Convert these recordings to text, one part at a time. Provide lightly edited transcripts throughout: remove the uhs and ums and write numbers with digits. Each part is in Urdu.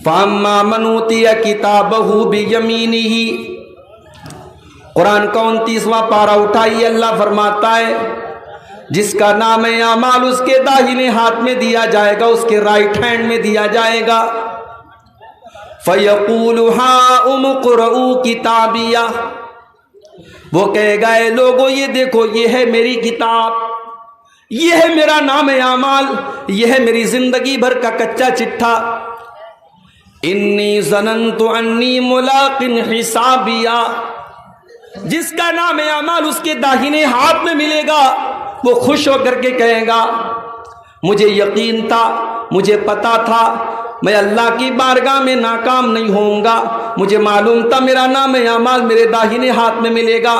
فَأَمَّا مَنْ أُوتِيَ كِتَابَهُ بِيَمِينِهِ۔ قرآن کا 29واں پارہ اٹھائیے، اللہ فرماتا ہے جس کا نام اعمال اس کے داہنے ہاتھ میں دیا جائے گا، اس کے رائٹ ہینڈ میں دیا جائے گا۔ فَيَقُولُ هَاؤُمُ اقْرَءُوا کِتَابِیَہْ، وہ کہے گا اے لوگو یہ دیکھو یہ ہے میری کتاب، یہ ہے میرا نام اعمال، یہ ہے میری زندگی بھر کا کچا چٹھا۔ انی ظننت انی ملاق حسابیہ، جس کا نام اعمال اس کے داہنے ہاتھ میں ملے گا وہ خوش ہو کر کے کہے گا مجھے یقین تھا، مجھے پتا تھا میں اللہ کی بارگاہ میں ناکام نہیں ہوں گا، مجھے معلوم تھا میرا نام اعمال میرے داہنے ہاتھ میں ملے گا۔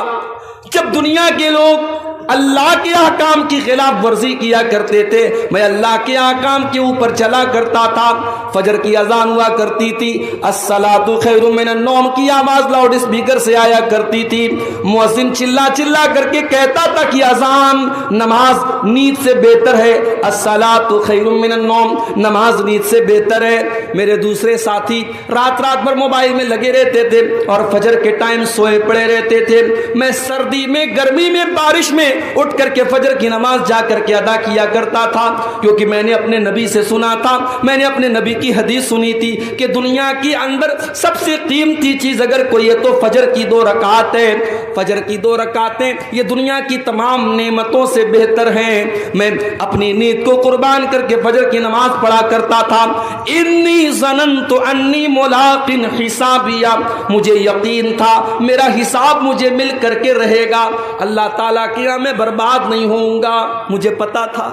جب دنیا کے لوگ اللہ کے احکام کی خلاف ورزی کیا کرتے تھے، میں اللہ کے احکام کے اوپر چلا کرتا تھا۔ فجر کی اذان ہوا کرتی تھی، الصلاۃ خیر من النوم کی آواز لاؤڈ اسپیکر سے آیا کرتی تھی، مؤذن چلا چلا کر کے کہتا تھا کہ اذان نماز نیند سے بہتر ہے، الصلاۃ خیر من النوم نماز نیند سے بہتر ہے۔ میرے دوسرے ساتھی رات رات بھر موبائل میں لگے رہتے تھے اور فجر کے ٹائم سوئے پڑے رہتے تھے۔ میں سردی میں، گرمی میں، بارش میں اٹھ کر کے فجر کی نماز جا کر کے ادا کیا کرتا تھا، کیونکہ میں نے اپنے نبی سے سنا تھا، میں نے اپنے نبی کی حدیث سنی تھی کہ دنیا کے اندر سب سے قیمتی چیز اگر کوئی ہے تو فجر کی 2 رکعت ہے۔ فجر کی 2 رکعتیں یہ دنیا کی تمام نعمتوں سے بہتر ہیں۔ میں اپنی نیند کو قربان کر کے فجر کی نماز پڑھا کرتا تھا۔ انی ظننت انی ملاق حسابیہ، مجھے یقین تھا میرا حساب مجھے مل کر کے رہے گا، اللہ تعالیٰ کی راہ میں برباد نہیں ہوں گا، مجھے پتا تھا۔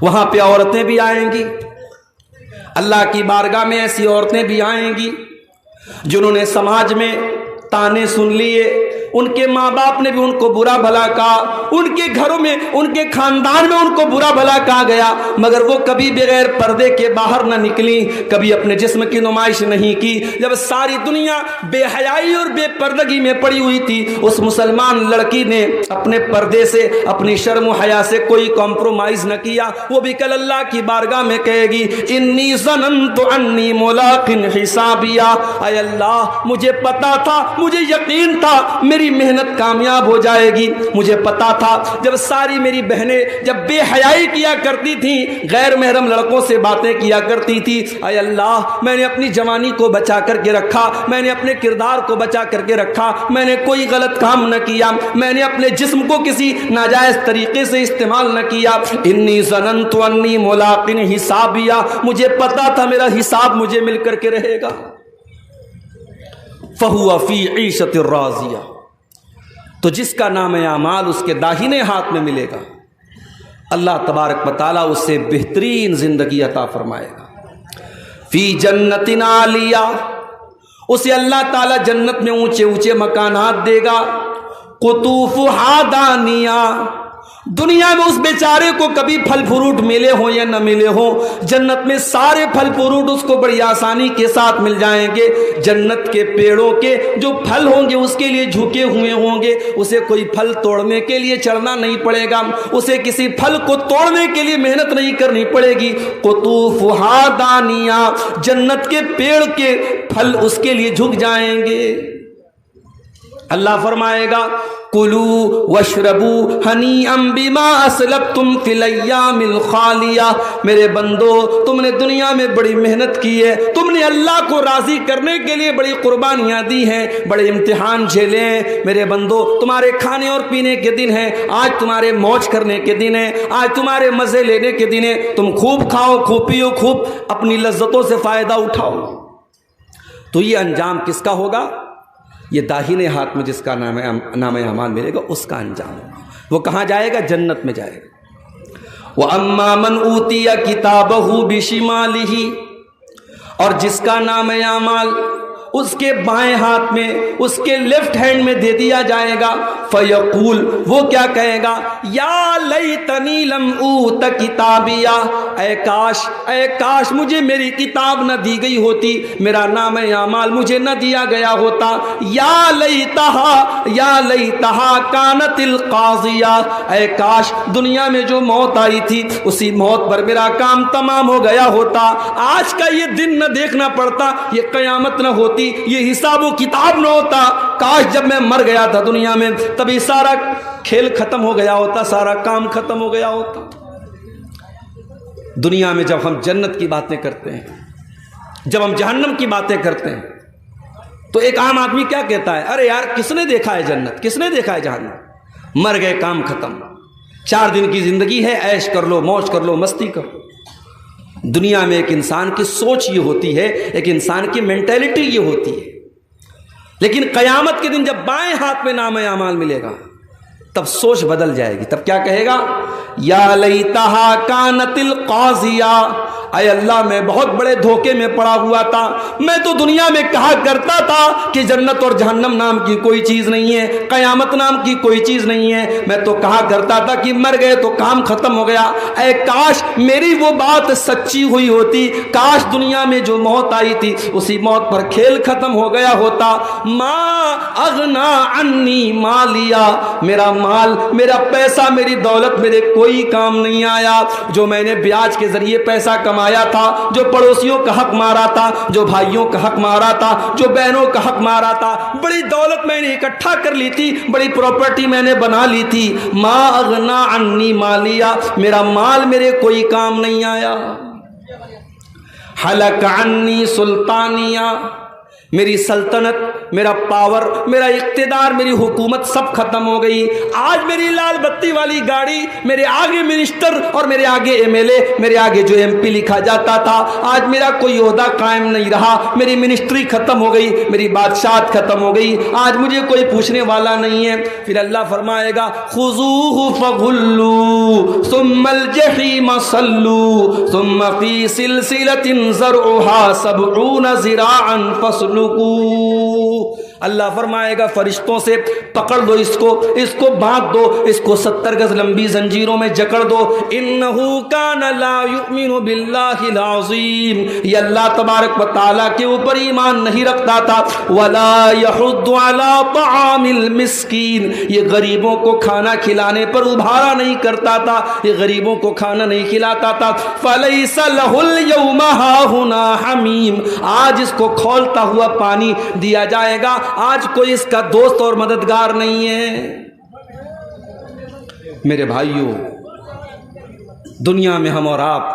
وہاں پہ عورتیں بھی آئیں گی، اللہ کی بارگاہ میں ایسی عورتیں بھی آئیں گی جنہوں نے سماج میں تانے سن لیے، ان کے ماں باپ نے بھی ان کو برا بھلا کہا، ان کے گھروں میں، ان کے خاندان میں ان کو برا بھلا کہا گیا، مگر وہ کبھی بغیر پردے کے باہر نہ نکلی، کبھی اپنے جسم کی نمائش نہیں کی۔ جب ساری دنیا بے حیائی اور بے پردگی میں پڑی ہوئی تھی، اس مسلمان لڑکی نے اپنے پردے سے، اپنی شرم و حیا سے کوئی کمپرومائز نہ کیا۔ وہ بھی کل اللہ کی بارگاہ میں کہے گی انی ظننت انی ملاق حسابیہ، اے اللہ مجھے پتا تھا، مجھے یقین تھا میری محنت کامیاب ہو جائے گی، مجھے پتا تھا۔ جب ساری میری بہنیں جب بے حیائی کیا کرتی تھیں، غیر محرم لڑکوں سے باتیں کیا کرتی تھی، اے اللہ میں نے اپنی جوانی کو بچا کر کے رکھا، میں نے اپنے کردار کو بچا کر کے رکھا، میں نے کوئی غلط کام نہ کیا، میں نے اپنے جسم کو کسی ناجائز طریقے سے استعمال نہ کیا۔ انی ظننت انی ملاق حسابیہ، مجھے پتا تھا میرا حساب مجھے مل کر کے رہے گا۔ فہو فی عیشۃ راضیہ، تو جس کا نام اعمال اس کے داہنے ہاتھ میں ملے گا، اللہ تبارک و تعالیٰ اس سے بہترین زندگی عطا فرمائے گا۔ فی جنت عالیہ، اسے اللہ تعالیٰ جنت میں اونچے اونچے مکانات دے گا۔ قطوفہا دانیہ، دنیا میں اس بیچارے کو کبھی پھل فروٹ ملے ہوں یا نہ ملے ہوں، جنت میں سارے پھل فروٹ اس کو بڑی آسانی کے ساتھ مل جائیں گے۔ جنت کے پیڑوں کے جو پھل ہوں گے اس کے لیے جھکے ہوئے ہوں گے، اسے کوئی پھل توڑنے کے لیے چڑھنا نہیں پڑے گا، اسے کسی پھل کو توڑنے کے لیے محنت نہیں کرنی پڑے گی۔ قطوفہا دانیہ، جنت کے پیڑ کے پھل اس کے لیے جھک جائیں گے۔ اللہ فرمائے گا کلوا واشربوا ہنیئا بما اسلفتم فی الایام الخالیہ، میرے بندو تم نے دنیا میں بڑی محنت کی ہے، تم نے اللہ کو راضی کرنے کے لیے بڑی قربانیاں دی ہیں، بڑے امتحان جھیلے ہیں، میرے بندو تمہارے کھانے اور پینے کے دن ہیں، آج تمہارے موج کرنے کے دن ہیں، آج تمہارے مزے لینے کے دن ہیں، تم خوب کھاؤ، خوب پیو، خوب اپنی لذتوں سے فائدہ اٹھاؤ۔ تو یہ انجام کس کا ہوگا؟ یہ داہنے ہاتھ میں جس کا نام اعمال ملے گا اس کا انجام ہوگا، وہ کہاں جائے گا؟ جنت میں جائے گا۔ وَأَمَّا مَنْ أُوتِيَ كِتَابَهُ بِشِمَالِهِ، اور جس کا نام اعمال اس کے بائیں ہاتھ میں، اس کے لیفٹ ہینڈ میں دے دیا جائے گا. فیقول، وہ کیا کہے گا؟ یا لیتنی لم اوت کتابیہ، اے کاش مجھے میری کتاب نہ دی گئی ہوتی، میرا نام اعمال مجھے نہ دیا گیا ہوتا. یا لیتہا کانت القاضیہ، اے کاش دنیا میں جو موت آئی تھی اسی موت پر میرا کام تمام ہو گیا ہوتا. آج کا یہ دن نہ دیکھنا پڑتا، یہ قیامت نہ ہوتی، یہ حساب و کتاب نہ ہوتا. کاش جب میں مر گیا تھا دنیا میں تبھی سارا کھیل ختم ہو گیا ہوتا، سارا کام ختم ہو گیا ہوتا. دنیا میں جب ہم جنت کی باتیں کرتے ہیں، جب ہم جہنم کی باتیں کرتے ہیں، تو ایک عام آدمی کیا کہتا ہے؟ ارے یار کس نے دیکھا ہے جنت، کس نے دیکھا ہے جہنم؟ مر گئے، کام ختم، 4 دن کی زندگی ہے، عیش کر لو، موج کر لو، مستی کرو. دنیا میں ایک انسان کی سوچ یہ ہوتی ہے، ایک انسان کی مینٹیلٹی یہ ہوتی ہے. لیکن قیامت کے دن جب بائیں ہاتھ میں نام اعمال ملے گا تب سوچ بدل جائے گی. تب کیا کہے گا؟ یا لیتہا کانت القاضیہ، اے اللہ میں بہت بڑے دھوکے میں پڑا ہوا تھا. میں تو دنیا میں کہا کرتا تھا کہ جنت اور جہنم نام کی کوئی چیز نہیں ہے، قیامت نام کی کوئی چیز نہیں ہے. میں تو کہا کرتا تھا کہ مر گئے تو کام ختم ہو گیا. اے کاش میری وہ بات سچی ہوئی ہوتی، کاش دنیا میں جو موت آئی تھی اسی موت پر کھیل ختم ہو گیا ہوتا. ما اغنا عنی مالیہ، میرا مال، میرا پیسہ، میری دولت میرے کوئی کام نہیں آیا. جو میں نے بیاج کے ذریعے پیسہ کمایا تھا، جو پڑوسیوں کا حق مارا تھا، جو بھائیوں کا حق مارا تھا، جو بہنوں کا حق مارا تھا، بڑی دولت میں نے اکٹھا کر لی تھی، بڑی پراپرٹی میں نے بنا لی تھی. ما اغنا عنی مالیہ، میرا مال میرے کوئی کام نہیں آیا. حلق عنی سلطانیہ، میری سلطنت، میرا پاور، میرا اقتدار، میری حکومت سب ختم ہو گئی. آج میری لال بتی والی گاڑی، میرے آگے منسٹر اور میرے آگے ایم ایل اے، میرے آگے جو ایم پی لکھا جاتا تھا، آج میرا کوئی عہدہ قائم نہیں رہا. میری منسٹری ختم ہو گئی، میری بادشاہت ختم ہو گئی، آج مجھے کوئی پوچھنے والا نہیں ہے. پھر اللہ فرمائے گا خذوہ فغلوا ثم الجحیم صلوا ثم فی سلسلۃ ذرعها 70 ذراعا فاصلوا. اللہ فرمائے گا فرشتوں سے پکڑ دو، اس کو باندھ دو، اس کو 70 گز لمبی زنجیروں میں جکڑ دو. انہ کان لا یؤمن باللہ العظیم، یہ اللہ تبارک و تعالیٰ کے اوپر ایمان نہیں رکھتا تھا. ولا یحض علی طعام المسکین، یہ غریبوں کو کھانا کھلانے پر ابھارا نہیں کرتا تھا، یہ غریبوں کو کھانا نہیں کھلاتا تھا. فلیس لہ اليوم ہاہنا حمیم، آج اس کو کھولتا ہوا پانی دیا جائے گا، آج کوئی اس کا دوست اور مددگار نہیں ہے. میرے بھائیوں، دنیا میں ہم اور آپ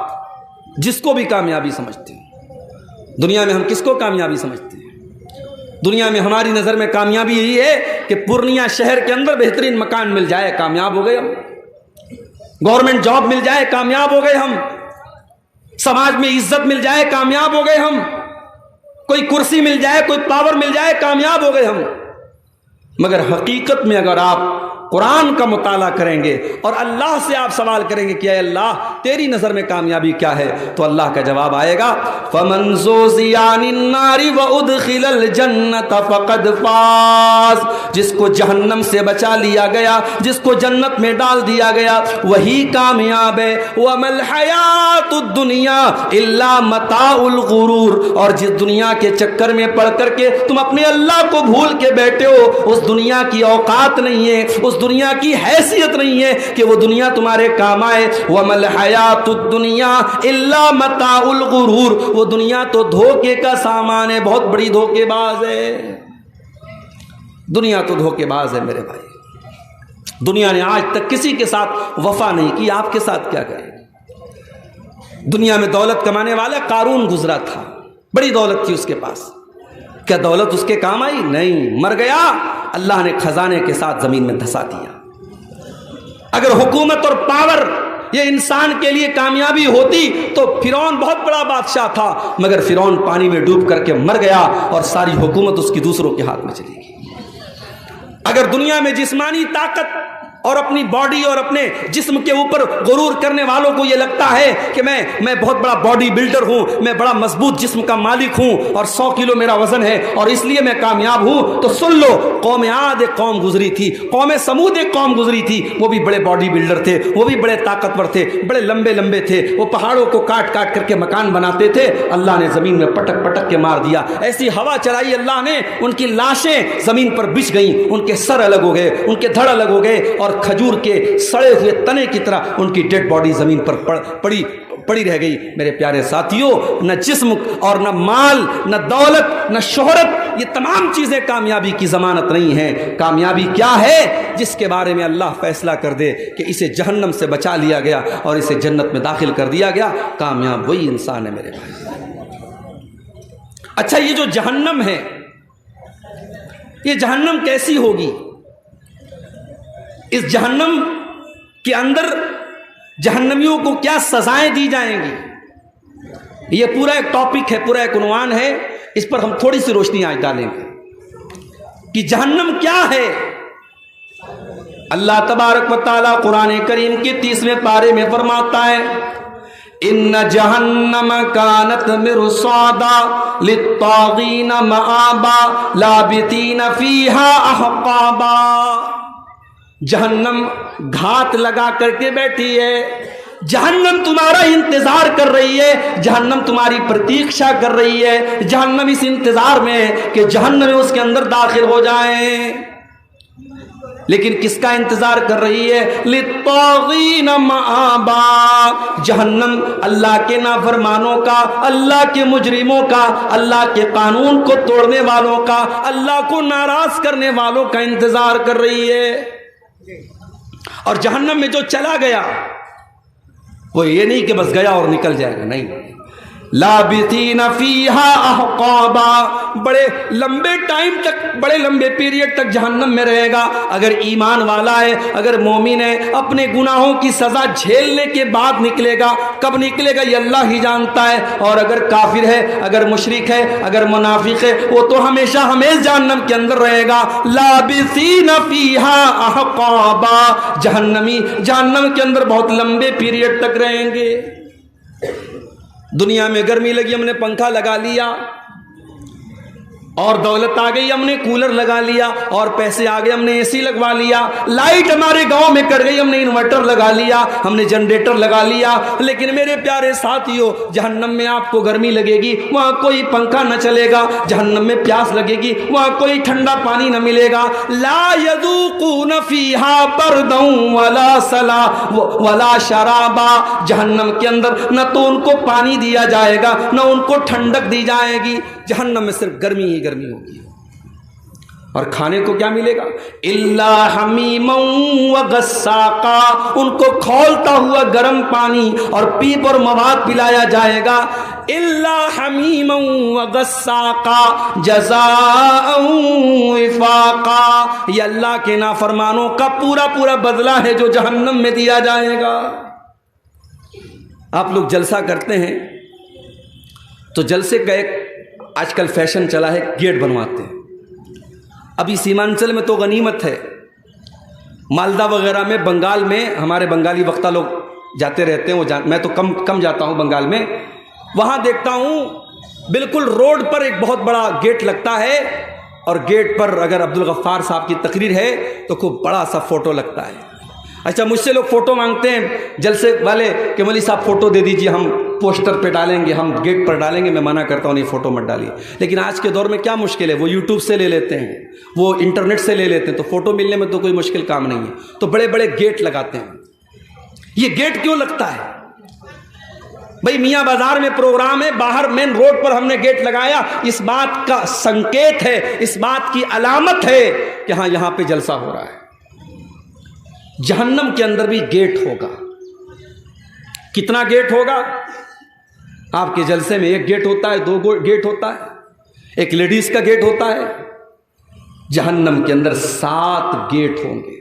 جس کو بھی کامیابی سمجھتے ہیں، دنیا میں ہم کس کو کامیابی سمجھتے ہیں؟ دنیا میں ہماری نظر میں کامیابی یہی ہے کہ پورنیہ شہر کے اندر بہترین مکان مل جائے، کامیاب ہو گئے ہم. گورنمنٹ جاب مل جائے، کامیاب ہو گئے ہم. سماج میں عزت مل جائے، کامیاب ہو گئے ہم. کوئی کرسی مل جائے، کوئی پاور مل جائے، کامیاب ہو گئے ہم. مگر حقیقت میں اگر آپ قرآن کا مطالعہ کریں گے اور اللہ سے آپ سوال کریں گے کہ اے اللہ تیری نظر میں کامیابی کیا ہے، تو اللہ کا جواب آئے گا فَمَنْ زُحْزِحَ عَنِ النَّارِ وَأُدْخِلَ الْجَنَّةَ فَقَدْ فَازَ، جس کو جہنم سے بچا لیا گیا، جس کو جنت میں ڈال دیا گیا، وہی کامیاب ہے. وَمَا الْحَيَاةُ الدُّنْيَا إِلَّا مَتَاعُ الْغُرُورِ، اور جس دنیا کے چکر میں پڑ کر کے تم اپنے اللہ کو بھول کے بیٹھے ہو، اس دنیا کی اوقات نہیں ہے، اس دنیا کی حیثیت نہیں ہے کہ وہ دنیا تمہارے کام آئے. وَمَا الْحَيَاةُ الدُّنْيَا إِلَّا مَتَاعُ الْغُرُورِ، وہ دنیا تو دھوکے کا سامان ہے، بہت بڑی دھوکے باز ہے. دنیا تو دھوکے باز ہے میرے بھائی. دنیا نے آج تک کسی کے ساتھ وفا نہیں کی، آپ کے ساتھ کیا کرے؟ دنیا میں دولت کمانے والا قارون گزرا تھا، بڑی دولت تھی اس کے پاس، کیا دولت اس کے کام آئی؟ نہیں، مر گیا، اللہ نے خزانے کے ساتھ زمین میں دھسا دیا. اگر حکومت اور پاور یہ انسان کے لیے کامیابی ہوتی تو فرعون بہت بڑا بادشاہ تھا، مگر فرعون پانی میں ڈوب کر کے مر گیا اور ساری حکومت اس کی دوسروں کے ہاتھ میں چلی گئی. اگر دنیا میں جسمانی طاقت اور اپنی باڈی اور اپنے جسم کے اوپر غرور کرنے والوں کو یہ لگتا ہے کہ میں بہت بڑا باڈی بلڈر ہوں، میں بڑا مضبوط جسم کا مالک ہوں اور 100 کلو میرا وزن ہے اور اس لیے میں کامیاب ہوں، تو سن لو، قوم عاد ایک قوم گزری تھی، قوم سمود ایک قوم گزری تھی، وہ بھی بڑے باڈی بلڈر تھے، وہ بھی بڑے طاقتور تھے، بڑے لمبے لمبے تھے، وہ پہاڑوں کو کاٹ کاٹ کر کے مکان بناتے تھے، اللہ نے زمین میں پٹک پٹک کے مار دیا، ایسی ہوا چلائی اللہ نے، ان کی لاشیں زمین پر بچھ گئیں، ان کے سر الگ ہو گئے، ان کے دھڑ الگ ہو گئے، اور کھجور کے سڑے ہوئے تنے کی طرح ان کی ڈیڈ باڈی زمین پر پڑی رہ گئی۔ میرے پیارے ساتھیوں، نہ جسم اور نہ مال، نہ دولت، نہ شہرت، یہ تمام چیزیں کامیابی کی ضمانت نہیں ہیں۔ کامیابی کیا ہے؟ جس کے بارے میں اللہ فیصلہ کر دے کہ اسے جہنم سے بچا لیا گیا اور اسے جنت میں داخل کر دیا گیا، کامیاب وہی انسان ہے میرے بھائی۔ اچھا، یہ جو جہنم ہے، یہ جہنم کیسی ہوگی؟ اس جہنم کے اندر جہنمیوں کو کیا سزائیں دی جائیں گی؟ یہ پورا ایک ٹاپک ہے، پورا ایک عنوان ہے، اس پر ہم تھوڑی سی روشنی آج ڈالیں گے کہ جہنم کیا ہے۔ اللہ تبارک و تعالی قرآن کریم کے 30ویں پارے میں فرماتا ہے، ان جہنم کانت مرصادا للطاغین مآبا لابثین فیہا احقابا۔ جہنم گھات لگا کر کے بیٹھی ہے، جہنم تمہارا انتظار کر رہی ہے، جہنم تمہاری پرتیکشا کر رہی ہے، جہنم اس انتظار میں ہے کہ جہنم اس کے اندر داخل ہو جائیں۔ لیکن کس کا انتظار کر رہی ہے؟ للطاغین مآبا۔ جہنم اللہ کے نافرمانوں کا، اللہ کے مجرموں کا، اللہ کے قانون کو توڑنے والوں کا، اللہ کو ناراض کرنے والوں کا انتظار کر رہی ہے۔ اور جہنم میں جو چلا گیا وہ یہ نہیں کہ بس گیا اور نکل جائے گا، نہیں، لابثین فیہا احقابا، بڑے لمبے ٹائم تک، بڑے لمبے پیریڈ تک جہنم میں رہے گا۔ اگر ایمان والا ہے، اگر مومن ہے، اپنے گناہوں کی سزا جھیلنے کے بعد نکلے گا، کب نکلے گا یہ اللہ ہی جانتا ہے، اور اگر کافر ہے، اگر مشرک ہے، اگر منافق ہے، وہ تو ہمیشہ ہمیشہ جہنم کے اندر رہے گا۔ لابثین فیہا احقابا، جہنمی جہنم کے اندر بہت لمبے پیریڈ تک رہیں گے۔ دنیا میں گرمی لگی، ہم نے پنکھا لگا لیا، اور دولت آ گئی، ہم نے کولر لگا لیا، اور پیسے آ گئے، ہم نے اے سی لگوا لیا، لائٹ ہمارے گاؤں میں کٹ گئی، ہم نے انورٹر لگا لیا، ہم نے جنریٹر لگا لیا۔ لیکن میرے پیارے ساتھیوں، جہنم میں آپ کو گرمی لگے گی، وہاں کوئی پنکھا نہ چلے گا، جہنم میں پیاس لگے گی، وہاں کوئی ٹھنڈا پانی نہ ملے گا۔ لا یذوقون فیہا بردا ولا سلا ولا شرابا، جہنم کے اندر نہ تو ان کو پانی دیا جائے گا، نہ ان کو ٹھنڈک دی جائے گی، جہنم میں صرف گرمی ہی گرمی ہوگی۔ اور کھانے کو کیا ملے گا؟ الا حمیما وغساقا، ان کو کھولتا ہوا گرم پانی اور پیپ اور مواد پلایا جائے گا۔ الا حمیما وغساقا جزاء وفاقا، یہ اللہ کے نافرمانوں کا پورا پورا بدلہ ہے جو جہنم میں دیا جائے گا۔ آپ لوگ جلسہ کرتے ہیں تو جلسے کا ایک آج کل فیشن چلا ہے، گیٹ بنواتے ہیں۔ ابھی سیمانچل میں تو غنیمت ہے، مالدہ وغیرہ میں، بنگال میں، ہمارے بنگالی وقتہ لوگ جاتے رہتے ہیں، میں تو کم جاتا ہوں بنگال میں، وہاں دیکھتا ہوں بالکل روڈ پر ایک بہت بڑا گیٹ لگتا ہے، اور گیٹ پر اگر عبدالغفار صاحب کی تقریر ہے تو خوب بڑا سا فوٹو لگتا ہے۔ اچھا، مجھ سے لوگ فوٹو مانگتے ہیں جلسے والے کہ مولوی صاحب فوٹو دے دیجیے، ہم پوسٹر پہ ڈالیں گے، ہم گیٹ پر ڈالیں گے۔ میں منع کرتا ہوں، نہیں، فوٹو مت ڈالیے۔ لیکن آج کے دور میں کیا مشکل ہے، وہ یوٹیوب سے لے لیتے ہیں، وہ انٹرنیٹ سے لے لیتے ہیں، تو فوٹو ملنے میں تو کوئی مشکل کام نہیں ہے، تو بڑے بڑے گیٹ لگاتے ہیں۔ یہ گیٹ کیوں لگتا ہے بھائی؟ میاں بازار میں پروگرام ہے، باہر مین روڈ پر ہم نے گیٹ لگایا، اس بات کا سنکیت ہے، اس بات کی علامت ہے کہ ہاں یہاں پہ جلسہ ہو رہا ہے۔ جہنم کے اندر بھی گیٹ ہوگا۔ کتنا گیٹ ہوگا؟ آپ کے جلسے میں ایک گیٹ ہوتا ہے، 2 گیٹ ہوتا ہے، ایک لیڈیز کا گیٹ ہوتا ہے، جہنم کے اندر 7 گیٹ ہوں گے۔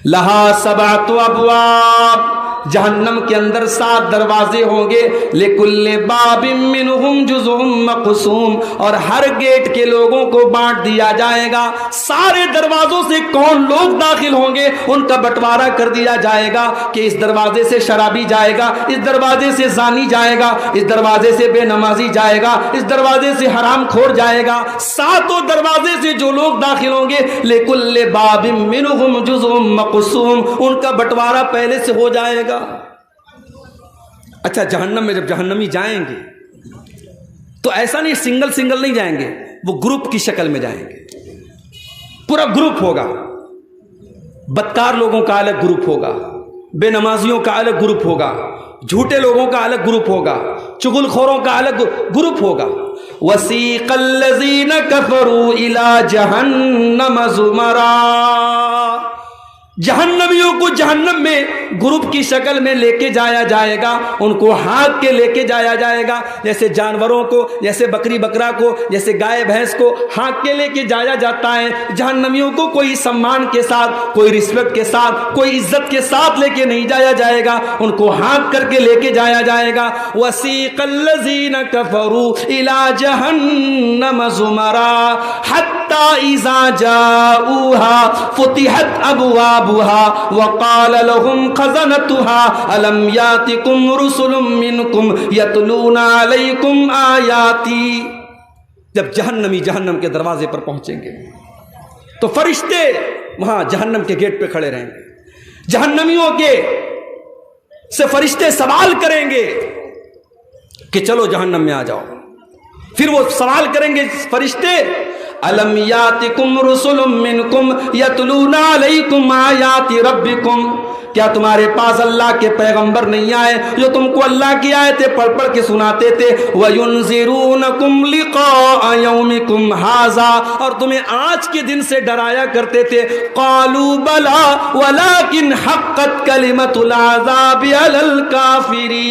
لہا 7 ابواب جہنم کے اندر 7 دروازے ہوں گے، لِكُلِّ بَابٍ مِّنْهُمْ جُزْءٌ مَّقْسُومٌ، اور ہر گیٹ کے لوگوں کو بانٹ دیا جائے گا۔ سارے دروازوں سے کون لوگ داخل ہوں گے ان کا بٹوارا کر دیا جائے گا کہ اس دروازے سے شرابی جائے گا، اس دروازے سے زانی جائے گا، اس دروازے سے بے نمازی جائے گا، اس دروازے سے حرام خور جائے گا۔ 7 دروازے سے جو لوگ داخل ہوں گے، لِكُلِّ بَابٍ مِّنْهُمْ جُزْءٌ مَّقْسُومٌ، ان کا بٹوارا پہلے سے ہو جائے گا۔ اچھا، جہنم میں جب جہنمی جائیں گے تو ایسا نہیں سنگل نہیں جائیں گے، وہ گروپ کی شکل میں جائیں گے، پورا گروپ ہوگا۔ بدکار لوگوں کا الگ گروپ ہوگا، بے نمازیوں کا الگ گروپ ہوگا، جھوٹے لوگوں کا الگ گروپ ہوگا، چغل خوروں کا الگ گروپ ہوگا۔ وَسِيقَ الَّذِينَ كَفَرُوا إِلَى جَهَنَّمَ زُمَرًا، جہنمیوں کو جہنم میں گروپ کی شکل میں لے کے جایا جائے گا، ان کو ہاتھ کے لے کے جایا جائے گا، جیسے جانوروں کو، جیسے بکری بکرا کو، جیسے گائے بھینس کو ہاتھ کے لے کے جایا جاتا ہے۔ جہنمیوں کو کوئی سمان کے ساتھ، کوئی رسپیکٹ کے ساتھ، کوئی عزت کے ساتھ لے کے نہیں جایا جائے گا، ان کو ہاتھ کر کے لے کے جایا جائے گا۔ وَسِيقَ الَّذِينَ كَفَرُوا إِلَى جَهَنَّمَ زُمَرًا حَتَّى إِذَا جَاءُوهَا فُتِحَتْ أَبْوَابُهَا وقال لهم خزنتها ألم يأتكم رسل منكم يتلون عليكم آياتي، جب جہنمی جہنم کے دروازے پر پہنچیں گے تو فرشتے وہاں جہنم کے گیٹ پہ کھڑے رہیں گے، جہنمیوں کے سے فرشتے سوال کریں گے کہ چلو جہنم میں آ جاؤ۔ پھر وہ سوال کریں گے فرشتے، الم یاتکم رسل منکم یتلون علیکم آیات ربکم، کیا تمہارے پاس اللہ کے پیغمبر نہیں آئے جو تم کو اللہ کی آیتیں پڑھ پڑھ کے سناتے تھے؟ وَيُنذِرُونَكُمْ لِقَاءَ يَوْمِكُمْ هَذَا، اور تمہیں آج کے دن سے ڈرایا کرتے تھے۔ قَالُوا بَلَىٰ وَلَٰكِنْ حَقَّتْ كَلِمَةُ الْعَذَابِ عَلَى الْكَافِرِينَ،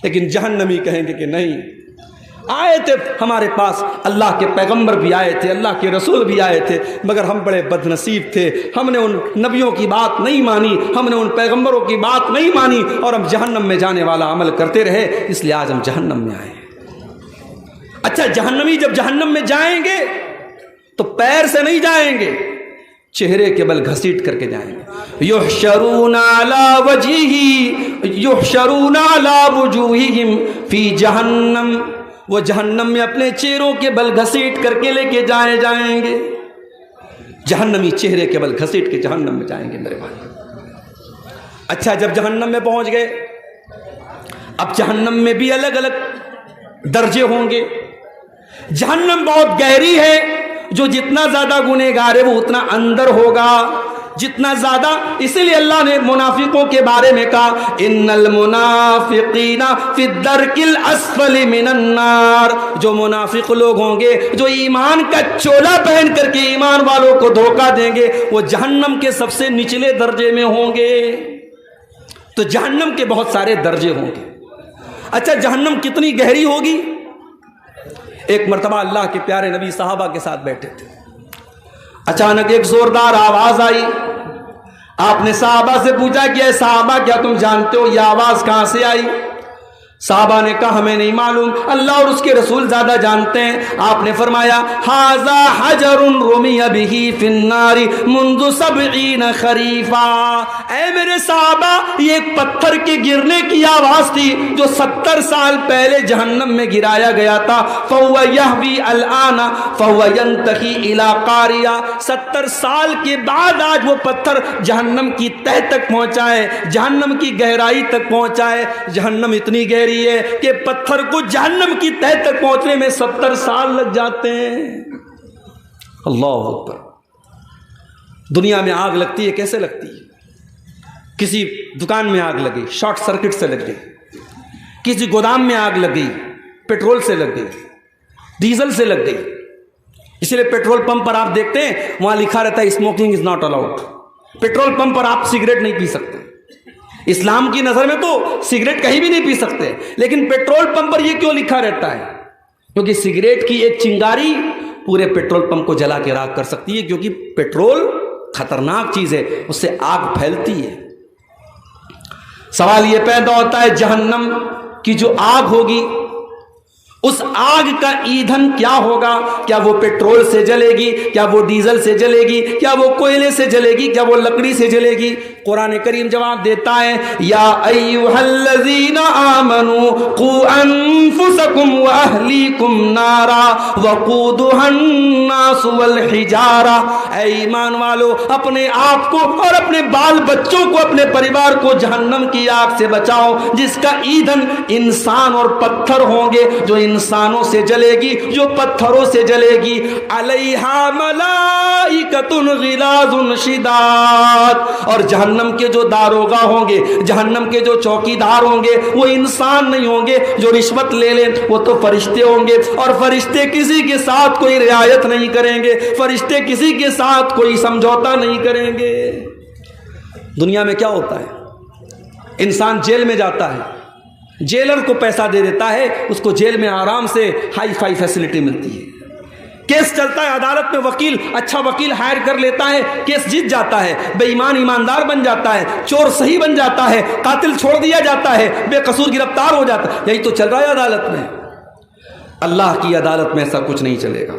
لیکن جہنمی کہیں گے کہ نہیں، آئے تھے ہمارے پاس، اللہ کے پیغمبر بھی آئے تھے، اللہ کے رسول بھی آئے تھے، مگر ہم بڑے بد نصیب تھے، ہم نے ان نبیوں کی بات نہیں مانی، ہم نے ان پیغمبروں کی بات نہیں مانی، اور ہم جہنم میں جانے والا عمل کرتے رہے، اس لیے آج ہم جہنم میں آئے۔ اچھا، جہنمی جب جہنم میں جائیں گے تو پیر سے نہیں جائیں گے، چہرے کے بل گھسیٹ کر کے جائیں گے۔ یحشرون علی وجوہہم فی جہنم، وہ جہنم میں اپنے چہروں کے بل گھسیٹ کر کے لے کے جائیں گے۔ جہنمی چہرے کے بل گھسیٹ کے جہنم میں جائیں گے میرے بھائی۔ اچھا، جب جہنم میں پہنچ گئے، اب جہنم میں بھی الگ الگ درجے ہوں گے۔ جہنم بہت گہری ہے، جو جتنا زیادہ گنہگار ہے وہ اتنا اندر ہوگا، جتنا زیادہ، اسی لیے اللہ نے منافقوں کے بارے میں کہا ان المنافقین فی الدرک الاسفل من النار، جو منافق لوگ ہوں گے جو ایمان کا چولا پہن کر کے ایمان والوں کو دھوکہ دیں گے، وہ جہنم کے سب سے نچلے درجے میں ہوں گے۔ تو جہنم کے بہت سارے درجے ہوں گے۔ اچھا، جہنم کتنی گہری ہوگی؟ ایک مرتبہ اللہ کے پیارے نبی صحابہ کے ساتھ بیٹھے تھے، اچانک ایک زوردار آواز آئی۔ آپ نے صحابہ سے پوچھا کہ اے صحابہ، کیا تم جانتے ہو یہ آواز کہاں سے آئی؟ صحابہ نے کہا ہمیں نہیں معلوم، اللہ اور اس کے رسول زیادہ جانتے ہیں۔ آپ نے فرمایا ھذا حجر رمی بہ فی النار منذ 70 خریفا، اے میرے صحابہ، یہ ایک پتھر کے گرنے کی آواز تھی جو 70 سال پہلے جہنم میں گرایا گیا تھا۔ فہو یہوی الآن فہو ینتہی الی قاریہ، 70 سال کے بعد آج وہ پتھر جہنم کی تہ تک پہنچا ہے، جہنم کی گہرائی تک پہنچا ہے۔ جہنم اتنی گہری ہے کہ پتھر کو جہنم کی تہ تک پہنچنے میں 70 سال لگ جاتے ہیں۔ اللہ اکبر۔ دنیا میں آگ لگتی ہے، کیسے لگتی ہے؟ کسی دکان میں آگ لگی، شارٹ سرکٹ سے لگ گئی، کسی گودام میں آگ لگ گئی، پیٹرول سے لگ گئی، ڈیزل سے لگ گئی۔ اس لیے پیٹرول پمپ پر آپ دیکھتے ہیں وہاں لکھا رہتا ہے smoking is not allowed. Petrol pump پر آپ سگریٹ نہیں پی سکتے۔ اسلام کی نظر میں تو سگریٹ کہیں بھی نہیں پی سکتے، لیکن پیٹرول پمپ پر یہ کیوں لکھا رہتا ہے؟ کیونکہ سگریٹ کی ایک چنگاری پورے پیٹرول پمپ کو جلا کے راکھ کر سکتی ہے، کیونکہ پیٹرول خطرناک چیز ہے، اس سے آگ پھیلتی ہے۔ سوال یہ پیدا ہوتا ہے جہنم کی جو آگ ہوگی اس آگ کا ایندھن کیا ہوگا؟ کیا وہ پیٹرول سے جلے گی؟ کیا وہ ڈیزل سے جلے گی؟ کیا وہ کوئلے سے جلے گی؟ کیا وہ لکڑی سے جلے گی؟ قرآن کریم جواب دیتا ہے یا ایھا الذین آمنوا قوا انفسکم واہلیکم نارا وقودھا الناس والحجارہ، اے ایمان والو اپنے آپ کو اور اپنے بال بچوں کو، اپنے پریوار کو جہنم کی آگ سے بچاؤ جس کا ایندھن انسان اور پتھر ہوں گے، جو انسانوں سے جلے گی، جو پتھروں سے جلے گی، علیہا ملائکۃ غلاظ شداد، اور جہنم کے جو داروغہ ہوں گے، جہنم کے جو چوکیدار ہوں گے وہ انسان نہیں ہوں گے جو رشوت لے لیں، وہ تو فرشتے ہوں گے، اور فرشتے کسی کے ساتھ کوئی رعایت نہیں کریں گے، فرشتے کسی کے ساتھ کوئی سمجھوتا نہیں کریں گے۔ دنیا میں کیا ہوتا ہے؟ انسان جیل میں جاتا ہے، جیلر کو پیسہ دے دیتا ہے، اس کو جیل میں آرام سے ہائی فائی فیسلٹی ملتی ہے، کیس چلتا ہے عدالت میں، وکیل اچھا وکیل ہائر کر لیتا ہے، کیس جیت جاتا ہے، بے ایمان ایماندار بن جاتا ہے، چور صحیح بن جاتا ہے، قاتل چھوڑ دیا جاتا ہے، بے قصور گرفتار ہو جاتا ہے۔ یہی تو چل رہا ہے عدالت میں۔ اللہ کی عدالت میں ایسا کچھ نہیں چلے گا،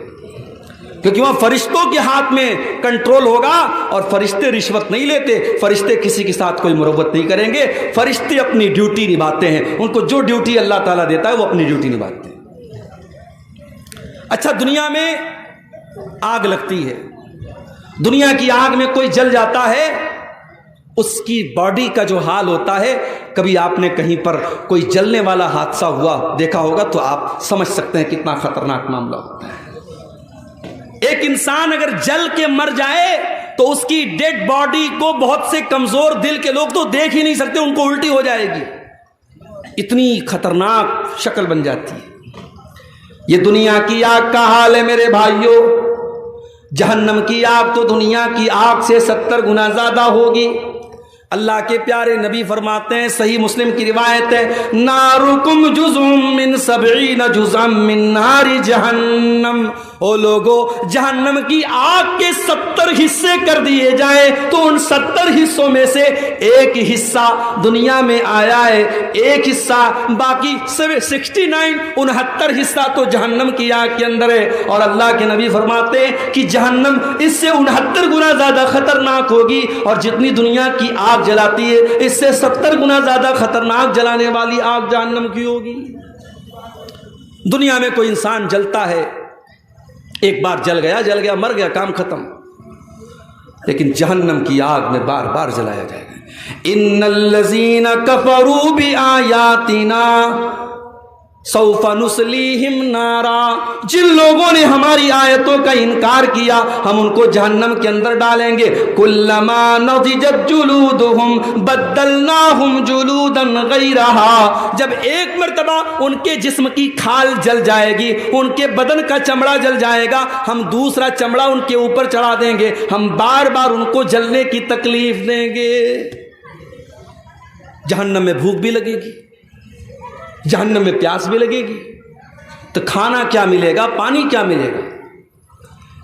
کیونکہ وہاں فرشتوں کے ہاتھ میں کنٹرول ہوگا، اور فرشتے رشوت نہیں لیتے، فرشتے کسی کے ساتھ کوئی مروت نہیں کریں گے، فرشتے اپنی ڈیوٹی نبھاتے ہیں، ان کو جو ڈیوٹی اللہ تعالیٰ دیتا ہے وہ اپنی ڈیوٹی نبھاتے ہیں۔ اچھا، دنیا میں آگ لگتی ہے، دنیا کی آگ میں کوئی جل جاتا ہے، اس کی باڈی کا جو حال ہوتا ہے، کبھی آپ نے کہیں پر کوئی جلنے والا حادثہ ہوا دیکھا ہوگا تو آپ سمجھ سکتے ہیں کتنا خطرناک معاملہ ہوتا ہے۔ ایک انسان اگر جل کے مر جائے تو اس کی ڈیڈ باڈی کو بہت سے کمزور دل کے لوگ تو دیکھ ہی نہیں سکتے، ان کو الٹی ہو جائے گی، اتنی خطرناک شکل بن جاتی ہے۔ یہ دنیا کی آگ کا حال ہے میرے بھائیوں، جہنم کی آگ تو دنیا کی آگ سے 70 گنا زیادہ ہوگی۔ اللہ کے پیارے نبی فرماتے ہیں، صحیح مسلم کی روایت ہے، نارکم جزء من 70 جزءا من نار جہنم، او لوگو جہنم کی آگ کے 70 حصے کر دیے جائیں تو ان 70 حصوں میں سے ایک حصہ دنیا میں آیا ہے، ایک حصہ باقی 69 حصہ تو جہنم کی آگ کے اندر ہے، اور اللہ کے نبی فرماتے ہیں کہ جہنم اس سے 69 گنا زیادہ خطرناک ہوگی، اور جتنی دنیا کی آگ جلاتی ہے اس سے 70 گنا زیادہ خطرناک جلانے والی آگ جہنم کی ہوگی۔ دنیا میں کوئی انسان جلتا ہے، ایک بار جل گیا مر گیا، کام ختم، لیکن جہنم کی آگ میں بار بار جلایا جائے گا۔ ان الذین کفروا بآیاتنا سوف نصلیہم نارا، جن لوگوں نے ہماری آیتوں کا انکار کیا ہم ان کو جہنم کے اندر ڈالیں گے، کلما نضجت جلودہم بدلناہم جلودا غیرہا، جب ایک مرتبہ ان کے جسم کی کھال جل جائے گی، ان کے بدن کا چمڑا جل جائے گا، ہم دوسرا چمڑا ان کے اوپر چڑھا دیں گے، ہم بار بار ان کو جلنے کی تکلیف دیں گے۔ جہنم میں بھوک بھی لگے گی، جہنم میں پیاس بھی لگے گی، تو کھانا کیا ملے گا، پانی کیا ملے گا؟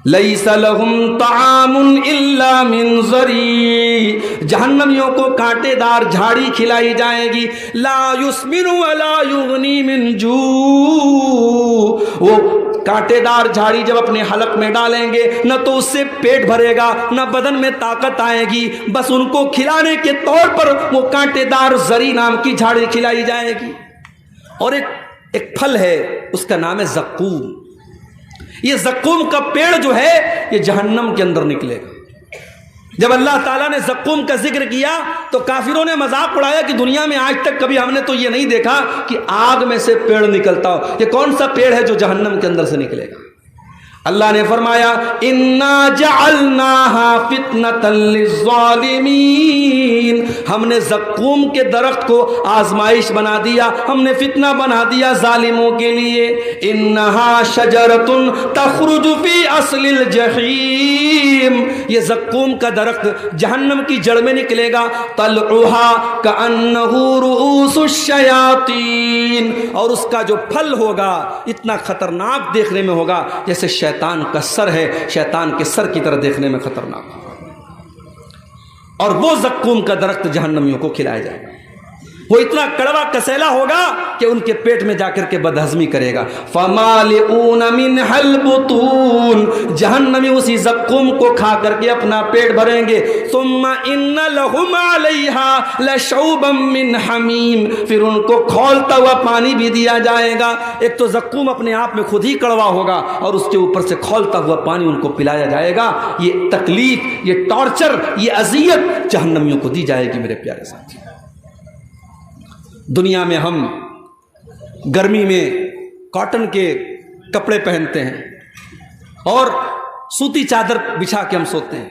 لیس لہم طعام الا من ضریع، جہنمیوں کو کانٹے دار جھاڑی کھلائی جائے گی، لا یسمن ولا یغنی من جوع، وہ کانٹے دار جھاڑی جب اپنے حلق میں ڈالیں گے نہ تو اس سے پیٹ بھرے گا نہ بدن میں طاقت آئے گی، بس ان کو کھلانے کے طور پر وہ کانٹے دار زری نام کی جھاڑی کھلائی جائے گی۔ اور ایک پھل ہے اس کا نام ہے زقوم، یہ زقوم کا پیڑ جو ہے یہ جہنم کے اندر نکلے گا۔ جب اللہ تعالیٰ نے زقوم کا ذکر کیا تو کافروں نے مذاق اڑایا کہ دنیا میں آج تک کبھی ہم نے تو یہ نہیں دیکھا کہ آگ میں سے پیڑ نکلتا ہو، یہ کون سا پیڑ ہے جو جہنم کے اندر سے نکلے گا؟ اللہ نے فرمایا انا جعلناها فتنة للظالمین، ہم نے زقوم کے درخت کو آزمائش بنا دیا، ہم نے فتنہ بنا دیا ظالموں کے لیے۔ انہا شجرۃ تخرج فی اصل الجحیم، یہ زقوم کا درخت جہنم کی جڑ میں نکلے گا، طلعها کأنہ رؤوس الشیاطین، اور اس کا جو پھل ہوگا اتنا خطرناک دیکھنے میں ہوگا جیسے شیطان کا سر ہے، شیطان کے سر کی طرح دیکھنے میں خطرناک ہوگا، اور وہ زقوم کا درخت جہنمیوں کو کھلایا جائے گا۔ وہ اتنا کڑوا کسیلا ہوگا کہ ان کے پیٹ میں جا کر کے بدہضمی کرے گا. فَمَالِئُونَ مِنْهَا الْبُطُونَ جہنمی اسی زقوم کو کھا کر کے اپنا پیٹ بھریں گے. ثُمَّ إِنَّ لَهُمْ عَلَيْهَا لَشَوْبًا مِّنْ حَمِيمٍ پھر ان کو کھولتا ہوا پانی بھی دیا جائے گا. ایک تو زقوم اپنے آپ میں خود ہی کڑوا ہوگا اور اس کے اوپر سے کھولتا ہوا پانی ان کو پلایا جائے گا. یہ تکلیف، یہ ٹارچر، یہ اذیت جہنمیوں کو دی جائے گی. میرے پیارے ساتھی، دنیا میں ہم گرمی میں کاٹن کے کپڑے پہنتے ہیں اور سوتی چادر بچھا کے ہم سوتے ہیں.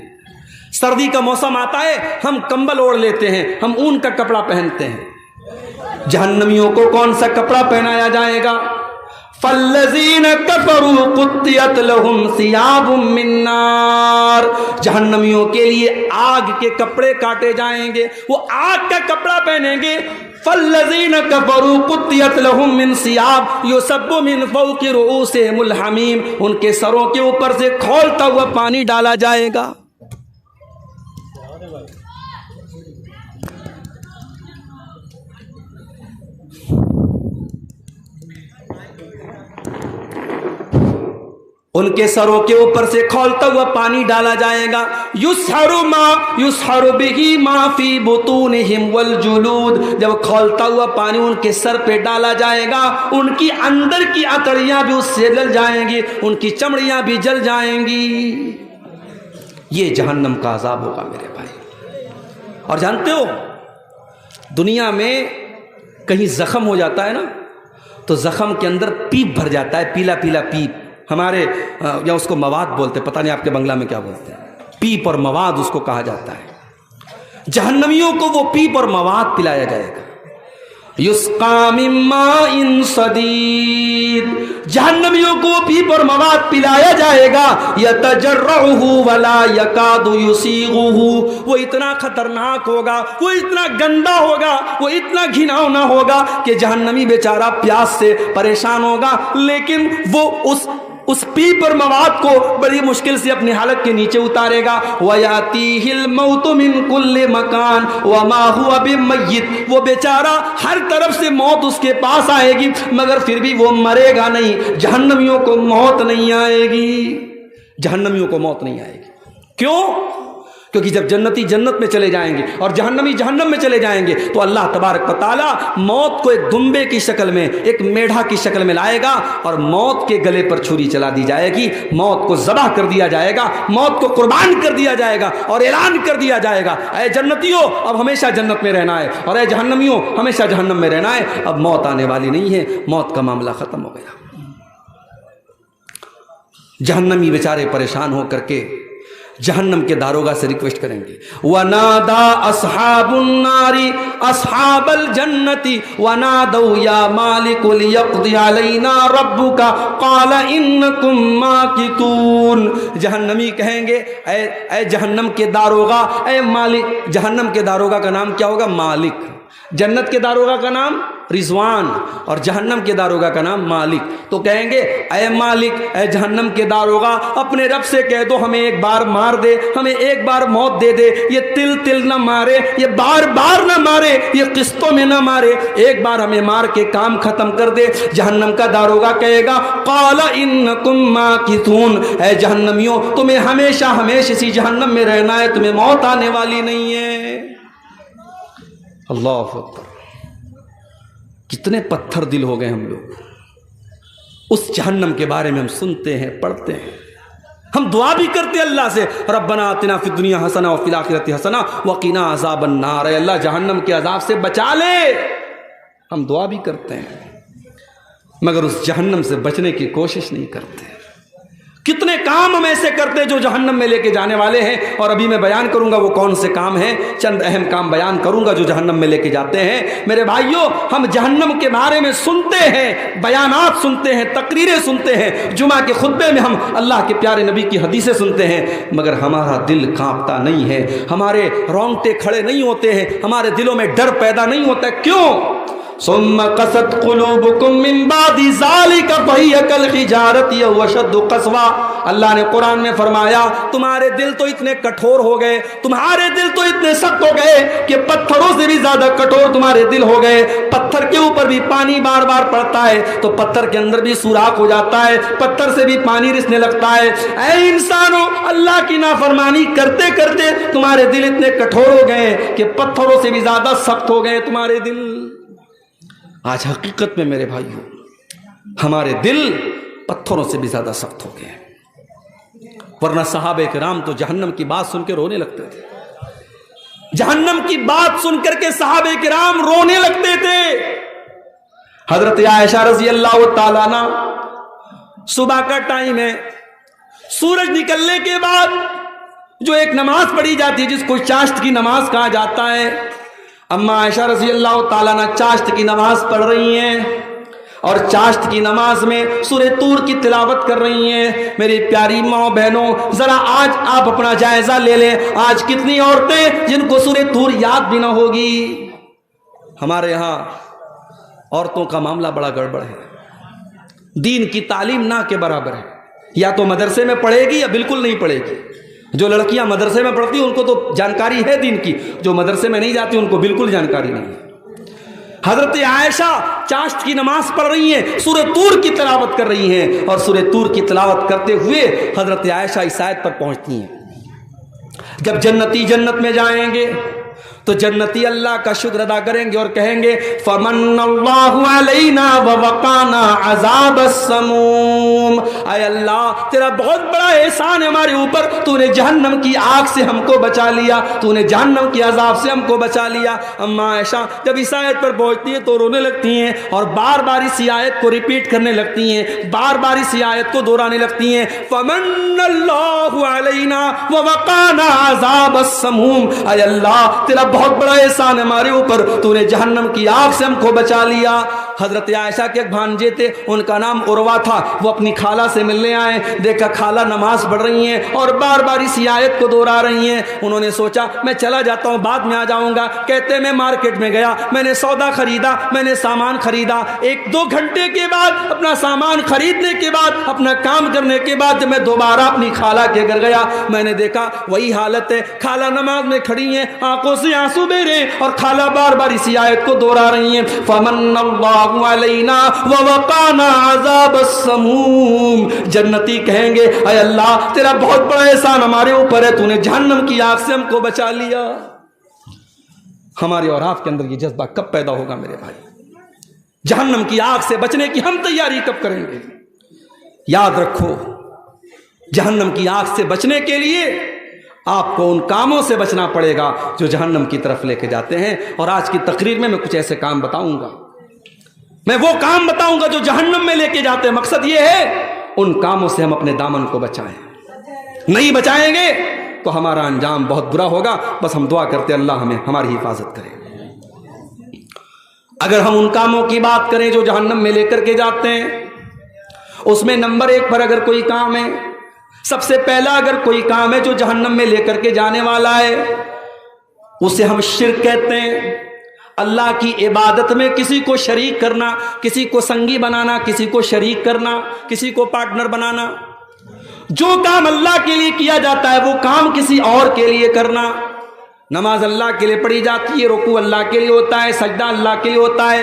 سردی کا موسم آتا ہے ہم کمبل اوڑھ لیتے ہیں، ہم اون کا کپڑا پہنتے ہیں. جہنمیوں کو کون سا کپڑا پہنایا جائے گا؟ فَالَّذِينَ كَفَرُوا قُطِّعَتْ لَهُمْ ثِيَابٌ مِّن نَّارٍ جہنمیوں کے لیے آگ کے کپڑے کاٹے جائیں گے، وہ آگ کا کپڑا پہنیں گے. فَالَّذِينَ كَفَرُوا قُطِّعَتْ لَهُم مِّن ثِيَابٍ يُصَبُّ مِّن فَوْقِ رُؤُوسِهِمُ الْحَمِيمُ ان کے سروں کے اوپر سے کھولتا ہوا پانی ڈالا جائے گا. ان کے سروں کے اوپر سے کھولتا ہوا پانی ڈالا جائے گا. یسحر بہ ما فی بطونہم والجلود جب کھولتا ہوا پانی ان کے سر پہ ڈالا جائے گا، ان کی اندر کی اتڑیاں بھی اس سے جل جائیں گی، ان کی چمڑیاں بھی جل جائیں گی. یہ جہنم کا عذاب ہوگا میرے بھائی. اور جانتے ہو دنیا میں کہیں زخم ہو جاتا ہے نا تو زخم کے اندر پیپ بھر جاتا ہے، پیلا پیلا پیپ. ہمارے یا اس کو مواد بولتے، پتہ نہیں آپ کے بنگلہ میں کیا بولتے ہیں. پیپ اور مواد اس کو کہا جاتا ہے. جہنمیوں کو وہ پیپ اور مواد پلایا جائے گا. یسقا من ماء صدید جہنمیوں کو وہ پیپ اور مواد پلایا جائے گا. یتجرعہ ولا یکاد یسیغہ وہ اتنا خطرناک ہوگا، وہ اتنا گندا ہوگا، وہ اتنا گھناؤنا ہوگا کہ جہنمی بیچارہ پیاس سے پریشان ہوگا، لیکن وہ اس پیپ اور مواد کو بڑی مشکل سے اپنی حلق کے نیچے اتارے گا. وَيَأْتِيهِ الْمَوْتُ مِنْ كُلِّ مَكَانٍ وَمَا هُوَ بِمَيِّتٍ وہ بیچارہ ہر طرف سے موت اس کے پاس آئے گی مگر پھر بھی وہ مرے گا نہیں. جہنمیوں کو موت نہیں آئے گی، جہنمیوں کو موت نہیں آئے گی. کیوں؟ کیونکہ جب جنتی جنت میں چلے جائیں گے اور جہنمی جہنم میں چلے جائیں گے تو اللہ تبارک و تعالیٰ موت کو ایک دمبے کی شکل میں، ایک میڑھا کی شکل میں لائے گا اور موت کے گلے پر چھری چلا دی جائے گی. موت کو ذبح کر دیا جائے گا، موت کو قربان کر دیا جائے گا اور اعلان کر دیا جائے گا اے جنتیوں اب ہمیشہ جنت میں رہنا ہے، اور اے جہنمیوں ہمیشہ جہنم میں رہنا ہے. اب موت آنے والی نہیں ہے، موت کا معاملہ ختم ہو گیا. جہنمی بیچارے پریشان ہو کر کے جہنم کے داروغہ سے ریکویسٹ کریں گے. وَنَادَا أَصْحَابُ النَّارِ أَصْحَابَ الْجَنَّةِ وَنَادَوْا يَا مَالِكُ لِيَقْضِ عَلَيْنَا رَبُّكَ قَالَ إِنَّكُمْ مَاكِثُونَ جہنمی کہیں گے اے جہنم کے داروغہ، اے مالک. جہنم کے داروغہ کا نام کیا ہوگا؟ مالک. جنت کے داروغہ کا نام رضوان اور جہنم کے داروغہ کا نام مالک. تو کہیں گے اے مالک، اے جہنم کے داروغہ اپنے رب سے کہہ دو ہمیں ایک بار مار دے، ہمیں ایک بار موت دے دے. یہ تل تل نہ مارے، یہ بار بار نہ مارے، یہ قسطوں میں نہ مارے، ایک بار ہمیں مار کے کام ختم کر دے. جہنم کا داروغہ کہے گا قال انکم ماکثون اے جہنمیوں تمہیں ہمیشہ ہمیشہ اسی جہنم میں رہنا ہے، تمہیں موت آنے والی نہیں ہے. اللہ اکبر. کتنے پتھر دل ہو گئے ہم لوگ. اس جہنم کے بارے میں ہم سنتے ہیں، پڑھتے ہیں، ہم دعا بھی کرتے ہیں اللہ سے ربنا آتنا فی الدنیا حسنہ وفی الآخرۃ حسنہ وقنا عذاب النار. اے اللہ جہنم کے عذاب سے بچا لے. ہم دعا بھی کرتے ہیں مگر اس جہنم سے بچنے کی کوشش نہیں کرتے. کتنے کام ہم ایسے کرتے جو جہنم میں لے کے جانے والے ہیں، اور ابھی میں بیان کروں گا وہ کون سے کام ہیں. چند اہم کام بیان کروں گا جو جہنم میں لے کے جاتے ہیں. میرے بھائیوں ہم جہنم کے بارے میں سنتے ہیں، بیانات سنتے ہیں، تقریریں سنتے ہیں، جمعہ کے خطبے میں ہم اللہ کے پیارے نبی کی حدیثیں سنتے ہیں، مگر ہمارا دل کانپتا نہیں ہے، ہمارے رونگٹے کھڑے نہیں ہوتے ہیں، ہمارے دلوں میں ڈر پیدا نہیں ہوتا ہے. کیوں؟ ثم قست قلوبکم من بعد ذلک فہی کالحجارۃ او اشد قسوا۔ اللہ نے قرآن میں فرمایا تمہارے دل تو اتنے کٹھور ہو گئے، تمہارے دل تو اتنے سخت ہو گئے کہ پتھروں سے بھی زیادہ کٹھور تمہارے دل ہو گئے۔ پتھر کے اوپر بھی پانی بار بار پڑتا ہے تو پتھر کے اندر بھی سوراخ ہو جاتا ہے، پتھر سے بھی پانی رسنے لگتا ہے۔ اے انسانوں، اللہ کی نافرمانی کرتے کرتے تمہارے دل اتنے کٹھور ہو گئے کہ پتھروں سے بھی زیادہ سخت ہو گئے تمہارے دل۔ آج حقیقت میں میرے بھائیوں ہمارے دل پتھروں سے بھی زیادہ سخت ہو گئے، ورنہ صحابہ کرام تو جہنم کی بات سن کے رونے لگتے تھے۔ جہنم کی بات سن کر کے صحابہ کرام رونے لگتے تھے۔ حضرت عائشہ رضی اللہ تعالیٰ عنہ، صبح کا ٹائم ہے، سورج نکلنے کے بعد جو ایک نماز پڑھی جاتی ہے جس کو چاشت کی نماز کہا جاتا ہے، اما عائشہ رضی اللہ تعالیٰ عنہ چاشت کی نماز پڑھ رہی ہیں اور چاشت کی نماز میں سورہ طور کی تلاوت کر رہی ہیں۔ میری پیاری ماں بہنوں، ذرا آج آپ اپنا جائزہ لے لیں، آج کتنی عورتیں جن کو سورہ طور یاد بھی نہ ہوگی۔ ہمارے ہاں عورتوں کا معاملہ بڑا گڑبڑ ہے، دین کی تعلیم نہ کے برابر ہے، یا تو مدرسے میں پڑھے گی یا بالکل نہیں پڑھے گی۔ جو لڑکیاں مدرسے میں پڑھتی ہیں ان کو تو جانکاری ہے دین کی، جو مدرسے میں نہیں جاتی ان کو بالکل جانکاری نہیں ہے۔ حضرت عائشہ چاشت کی نماز پڑھ رہی ہیں، سورہ طور کی تلاوت کر رہی ہیں، اور سورہ طور کی تلاوت کرتے ہوئے حضرت عائشہ اس آیت پر پہنچتی ہیں، جب جنتی جنت میں جائیں گے تو جنتی اللہ کا شکر ادا کریں گے اور کہیں گے فمن اللہ علینا ووقانا عذاب السموم۔ اے اللہ تیرا بہت بڑا احسان ہے ہمارے اوپر، تو نے جہنم کی آگ سے ہم کو بچا لیا، تو نے جہنم کی عذاب سے ہم کو بچا لیا۔ اما عائشہ جب اس آیت پر پہنچتی ہیں تو رونے لگتی ہیں اور بار بار اس آیت کو ریپیٹ کرنے لگتی ہیں، بار بار اس آیت کو دہرانے لگتی ہیں، فمن اللہ علینا ووقانا عذاب السموم۔ اے اللہ تیرا بہت بڑا احسان ہمارے اوپر، تو نے جہنم کی آگ سے ہم کو بچا لیا۔ حضرت عائشہ کے ایک بھانجے تھے، ان کا نام عروہ تھا، وہ اپنی خالہ سے ملنے آئے، دیکھا خالہ نماز پڑھ رہی ہیں اور بار بار اسی آیت کو دہرا رہی ہیں۔ انہوں نے سوچا میں چلا جاتا ہوں، بعد میں آ جاؤں گا۔ کہتے میں مارکیٹ میں گیا، میں نے سودا خریدا، میں نے سامان خریدا، 1-2 گھنٹے کے بعد اپنا سامان خریدنے کے بعد، اپنا کام کرنے کے بعد جب میں دوبارہ اپنی خالہ کے گھر گیا، میں نے دیکھا وہی حالت ہے، خالہ نماز میں کھڑی ہیں، آنکھوں سے آنسو بہ رہے ہیں اور خالہ بار بار اسی آیت کو دہرا رہی ہیں، فمن اللہ علینا ووقانا عذاب السموم۔ جنتی کہیں گے اے اللہ تیرا بہت بڑا احسان ہمارے اوپر ہے، تو نے جہنم کی آگ سے ہم کو بچا لیا۔ ہمارے اور آپ کے اندر یہ جذبہ کب پیدا ہوگا میرے بھائی؟ جہنم کی آگ سے بچنے کی ہم تیاری کب کریں گے؟ یاد رکھو جہنم کی آگ سے بچنے کے لیے آپ کو ان کاموں سے بچنا پڑے گا جو جہنم کی طرف لے کے جاتے ہیں۔ اور آج کی تقریر میں کچھ ایسے کام بتاؤں گا، میں وہ کام بتاؤں گا جو جہنم میں لے کے جاتے ہیں۔ مقصد یہ ہے ان کاموں سے ہم اپنے دامن کو بچائیں، نہیں بچائیں گے تو ہمارا انجام بہت برا ہوگا۔ بس ہم دعا کرتے اللہ ہمیں ہماری حفاظت کرے۔ اگر ہم ان کاموں کی بات کریں جو جہنم میں لے کر کے جاتے ہیں، اس میں نمبر 1 پر اگر کوئی کام ہے، سب سے پہلا اگر کوئی کام ہے جو جہنم میں لے کر کے جانے والا ہے، اسے ہم شرک کہتے ہیں۔ اللہ کی عبادت میں کسی کو شریک کرنا، کسی کو سنگی بنانا، کسی کو شریک کرنا، کسی کو پارٹنر بنانا۔ جو کام اللہ کے لیے کیا جاتا ہے وہ کام کسی اور کے لیے کرنا۔ نماز اللہ کے لیے پڑھی جاتی ہے، رکوع اللہ کے لیے ہوتا ہے، سجدہ اللہ کے لیے ہوتا ہے،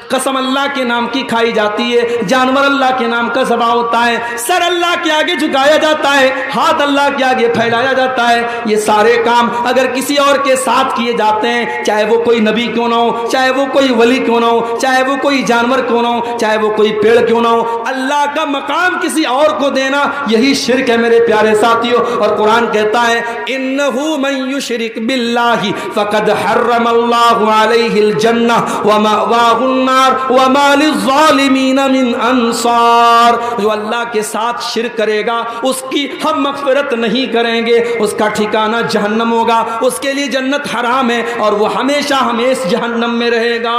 قسم اللہ کے نام کی کھائی جاتی ہے، جانور اللہ کے نام کا ذبح ہوتا ہے، سر اللہ کے آگے جھکایا جاتا ہے، ہاتھ اللہ کے آگے پھیلایا جاتا ہے۔ یہ سارے کام اگر کسی اور کے ساتھ کیے جاتے ہیں، چاہے وہ کوئی نبی کیوں نہ ہو، چاہے وہ کوئی ولی کیوں نہ ہو، چاہے وہ کوئی جانور کیوں نہ ہو، چاہے وہ کوئی پیڑ کیوں نہ ہو، اللہ کا مقام کسی اور کو دینا یہی شرک ہے میرے پیارے ساتھیوں۔ اور قرآن کہتا ہے انہ من یشرک باللہ فقد حرم اللہ علیہ الجنہ ومأواہ النار وما للظالمین من انصار۔ جو اللہ کے ساتھ شرک کرے گا اس کی ہم مغفرت نہیں کریں گے، اس کا ٹھکانہ جہنم ہوگا، اس کے لیے جنت حرام ہے اور وہ ہمیشہ ہمیشہ جہنم میں رہے گا۔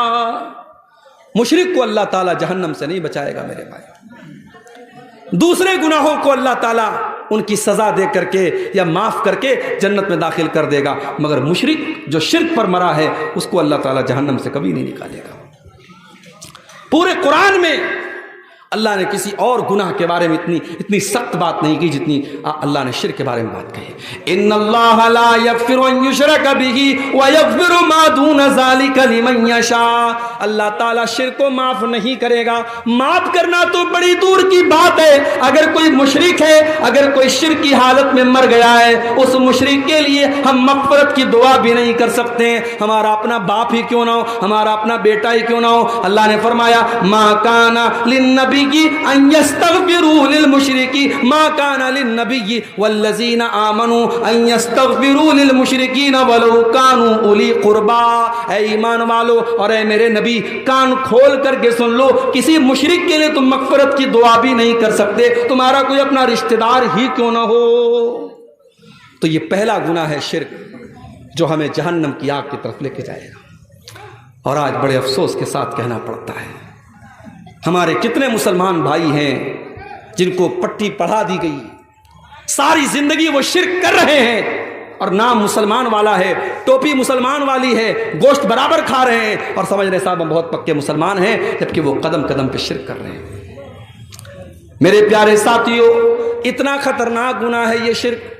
مشرک کو اللہ تعالیٰ جہنم سے نہیں بچائے گا میرے بھائی۔ دوسرے گناہوں کو اللہ تعالیٰ ان کی سزا دے کر کے یا معاف کر کے جنت میں داخل کر دے گا، مگر مشرک جو شرک پر مرا ہے اس کو اللہ تعالیٰ جہنم سے کبھی نہیں نکالے گا۔ پورے قرآن میں اللہ نے کسی اور گناہ کے بارے میں اتنی سخت بات نہیں کی جتنی اللہ نے شرک کے بارے میں بات کہی. ان اللہ لا یغفر ان یشرک بہ ویغفر ما دون ذلک لمن یشاء. اللہ تعالیٰ شرک کو معاف نہیں کرے گا. معاف کرنا تو بڑی دور کی بات ہے. اگر کوئی مشرک ہے, اگر کوئی شرک کی حالت میں مر گیا ہے, اس مشرک کے لیے ہم مغفرت کی دعا بھی نہیں کر سکتے ہیں. ہمارا اپنا باپ ہی کیوں نہ ہو, ہمارا اپنا بیٹا ہی کیوں نہ ہو. اللہ نے فرمایا ما کان للنبی ان یستغفروا للمشرکین ما کان للنبی والذین آمنوا ان یستغفروا للمشرکین ولو کانوا اولی قربا. اے ایمان والو اور اے میرے نبی, کان کھول کر کے سن لو, کسی مشرک کے لیے تم مغفرت کی دعا بھی نہیں کر سکتے, تمہارا کوئی اپنا رشتہ دار ہی کیوں نہ ہو. تو یہ پہلا گناہ ہے شرک, جو ہمیں جہنم کی آگ کی طرف لے کے جائے گا. اور آج بڑے افسوس کے ساتھ کہنا پڑتا ہے, ہمارے کتنے مسلمان بھائی ہیں جن کو پٹی پڑھا دی گئی, ساری زندگی وہ شرک کر رہے ہیں اور نام مسلمان والا ہے, ٹوپی مسلمان والی ہے, گوشت برابر کھا رہے ہیں اور سمجھ رہے صاحب ہم بہت پکے مسلمان ہیں, جبکہ وہ قدم قدم پہ شرک کر رہے ہیں. میرے پیارے ساتھیوں, اتنا خطرناک گناہ ہے یہ شرک,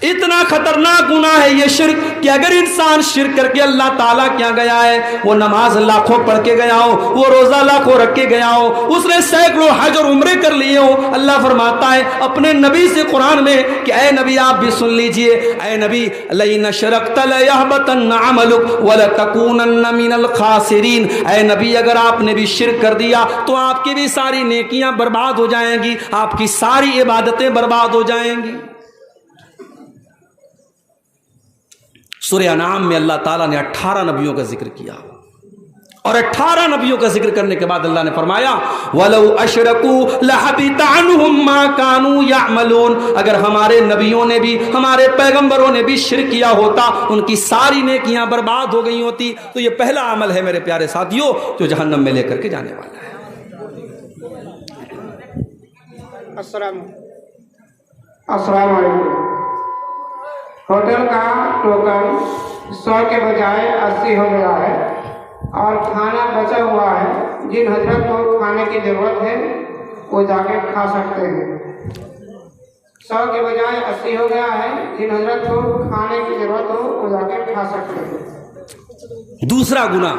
اتنا خطرناک گناہ ہے یہ شرک کہ اگر انسان شرک کر کے اللہ تعالیٰ کیا گیا ہے, وہ نماز لاکھوں پڑھ کے گیا ہو, وہ روزہ لاکھوں رکھ کے گیا ہو, اس نے سینکڑوں حج اور عمرے کر لیے ہو, اللہ فرماتا ہے اپنے نبی سے قرآن میں کہ اے نبی آپ بھی سن لیجئے, اے نبی لئن اشرکت لیحبطن عملک ولتکونن من الخاسرین. اے نبی اگر آپ نے بھی شرک کر دیا تو آپ کی بھی ساری نیکیاں برباد ہو جائیں گی, آپ کی ساری عبادتیں برباد ہو جائیں گی. سورہ انعام میں اللہ تعالیٰ نے 18 نبیوں کا ذکر کیا, اور 18 نبیوں کا ذکر کرنے کے بعد اللہ نے فرمایا وَلَوْ أَشْرَكُوا لَحَبِطَ عَنْهُمْ مَا كَانُوا يَعْمَلُونَ. اگر ہمارے نبیوں نے بھی, ہمارے پیغمبروں نے بھی شرک کیا ہوتا, ان کی ساری نیکیاں برباد ہو گئی ہوتی. تو یہ پہلا عمل ہے میرے پیارے ساتھیوں جو جہنم میں لے کر کے جانے والا ہے. السلام علیکم. ہوٹل کا ٹوکن 100 کے بجائے 80 ہو گیا ہے اور کھانا بچا ہوا ہے. جن حضرت کو کھانے کی ضرورت ہے وہ جا کے کھا سکتے ہیں. 100 کے بجائے 80 ہو گیا ہے, جن حضرت کو کھانے کی ضرورت ہو وہ جا کے کھا سکتے ہیں. دوسرا گناہ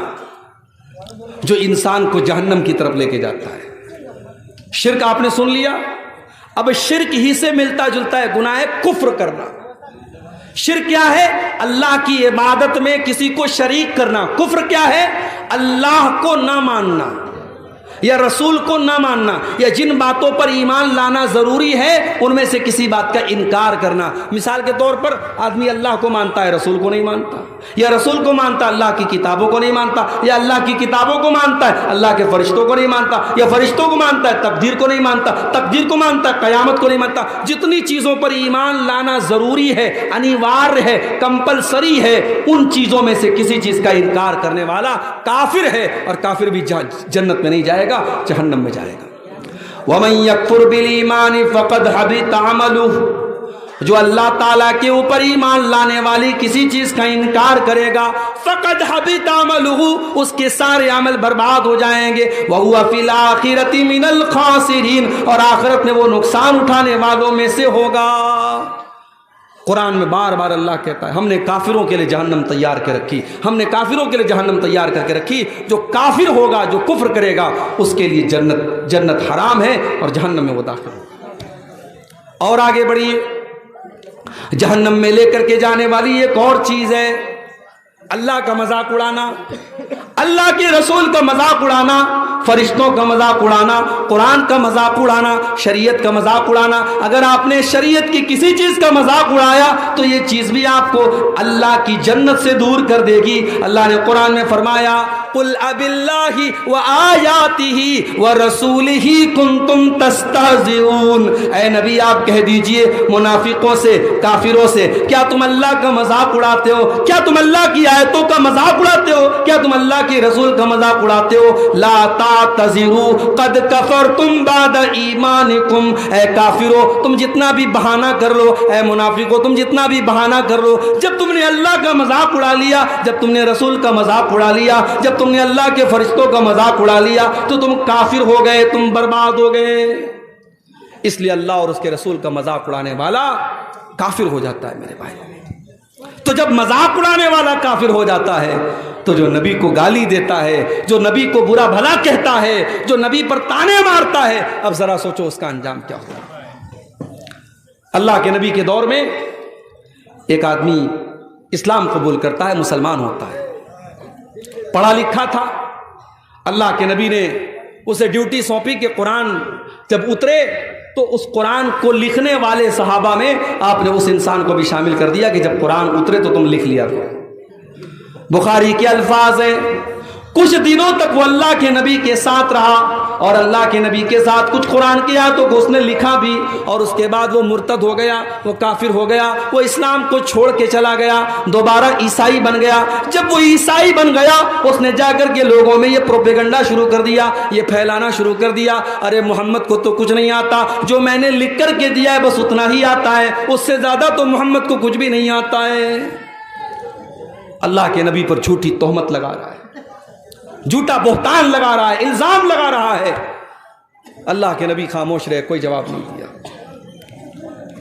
جو انسان کو جہنم کی طرف لے کے جاتا ہے, شرک آپ نے سن لیا. اب شرک ہی سے ملتا جلتا ہے گناہ ہے کفر کرنا. شرک کیا ہے؟ اللہ کی عبادت میں کسی کو شریک کرنا. کفر کیا ہے؟ اللہ کو نہ ماننا یا رسول کو نہ ماننا, یا جن باتوں پر ایمان لانا ضروری ہے ان میں سے کسی بات کا انکار کرنا. مثال کے طور پر آدمی اللہ کو مانتا ہے, رسول کو نہیں مانتا, یا رسول کو مانتا اللہ کی کتابوں کو نہیں مانتا, یا اللہ کی کتابوں کو مانتا ہے اللہ کے فرشتوں کو نہیں مانتا, یا فرشتوں کو مانتا ہے تقدیر کو نہیں مانتا, تقدیر کو مانتا ہے قیامت کو نہیں مانتا. جتنی چیزوں پر ایمان لانا ضروری ہے, انیوار ہے, کمپلسری ہے, ان چیزوں میں سے کسی چیز کا انکار کرنے والا کافر ہے, اور کافر بھی جنت میں نہیں جائے گا, جہنم میں جائے گا. وَمَن يَكْفُرْ بِالْإِيمَانِ فَقَدْ حَبِطَ عَمَلُهُ. جو اللہ تعالیٰ کے اوپر ایمان لانے والی کسی چیز کا انکار کرے گا, فقد حبط عملہ, اس کے سارے عمل برباد ہو جائیں گے. وَهُوَ فِي الْآخِرَةِ مِنَ الْخَاسِرِينَ, اور آخرت میں وہ نقصان اٹھانے والوں میں سے ہوگا. قرآن میں بار بار اللہ کہتا ہے ہم نے کافروں کے لیے جہنم تیار کر رکھی, ہم نے کافروں کے لیے جہنم تیار کر کے رکھی. جو کافر ہوگا, جو کفر کرے گا, اس کے لیے جنت حرام ہے اور جہنم میں وہ داخل ہوگا. اور آگے بڑھیے, جہنم میں لے کر کے جانے والی ایک اور چیز ہے اللہ کا مذاق اڑانا, اللہ کے رسول کا مذاق اڑانا, فرشتوں کا مذاق اڑانا, قرآن کا مذاق اڑانا, شریعت کا مذاق اڑانا. اگر آپ نے شریعت کی کسی چیز کا مذاق اڑایا تو یہ چیز بھی آپ کو اللہ کی جنت سے دور کر دے گی. اللہ نے قرآن میں فرمایا قُلْ أَبِاللَّهِ وَآيَاتِهِ وَرَسُولِهِ كُنْتُمْ تَسْتَهْزِئُونَ. اے نبی آپ کہہ دیجئے منافقوں سے, کافروں سے, کیا تم اللہ کا مذاق اڑاتے ہو؟ کیا تم اللہ کی آیتوں کا مذاق اڑاتے ہو؟ کیا تم اللہ کے رسول کا مذاق اڑاتے ہو، لا تعتذروا قد کفرتم بعد ایمانکم، اے کافرو تم جتنا بھی بہانہ کر لو، اے منافقو تم جتنا بھی بہانہ کر لو، جب تم نے اللہ کا مذاق اڑا لیا، جب تم نے رسول کا مذاق اڑا لیا، جب تم نے اللہ کے فرشتوں کا مذاق اڑا لیا تو تم کافر ہو گئے، تم برباد ہو گئے۔ اس لیے اللہ اور اس کے رسول کا مذاق اڑانے والا کافر ہو جاتا ہے میرے بھائی۔ تو جب مذاق اڑانے والا کافر ہو جاتا ہے تو جو نبی کو گالی دیتا ہے، جو نبی کو برا بھلا کہتا ہے، جو نبی پر تانے مارتا ہے، اب ذرا سوچو اس کا انجام کیا ہوگا۔ اللہ کے نبی کے دور میں ایک آدمی اسلام قبول کرتا ہے، مسلمان ہوتا ہے، پڑھا لکھا تھا۔ اللہ کے نبی نے اسے ڈیوٹی سونپی کہ قرآن جب اترے تو اس قرآن کو لکھنے والے صحابہ میں آپ نے اس انسان کو بھی شامل کر دیا کہ جب قرآن اترے تو تم لکھ لیا کرو۔ بخاری کے الفاظ ہیں، کچھ دنوں تک وہ اللہ کے نبی کے ساتھ رہا اور اللہ کے نبی کے ساتھ کچھ قرآن کی آیتوں کو اس نے لکھا بھی، اور اس کے بعد وہ مرتد ہو گیا، وہ کافر ہو گیا، وہ اسلام کو چھوڑ کے چلا گیا، دوبارہ عیسائی بن گیا۔ جب وہ عیسائی بن گیا اس نے جا کر کے لوگوں میں یہ پروپیگنڈا شروع کر دیا، یہ پھیلانا شروع کر دیا، ارے محمد کو تو کچھ نہیں آتا، جو میں نے لکھ کر کے دیا ہے بس اتنا ہی آتا ہے، اس سے زیادہ تو محمد کو کچھ بھی نہیں آتا ہے۔ اللہ کے نبی پر جھوٹی تہمت لگا رہا ہے، جھوٹا بہتان لگا رہا ہے، الزام لگا رہا ہے۔ اللہ کے نبی خاموش رہے، کوئی جواب نہیں دیا۔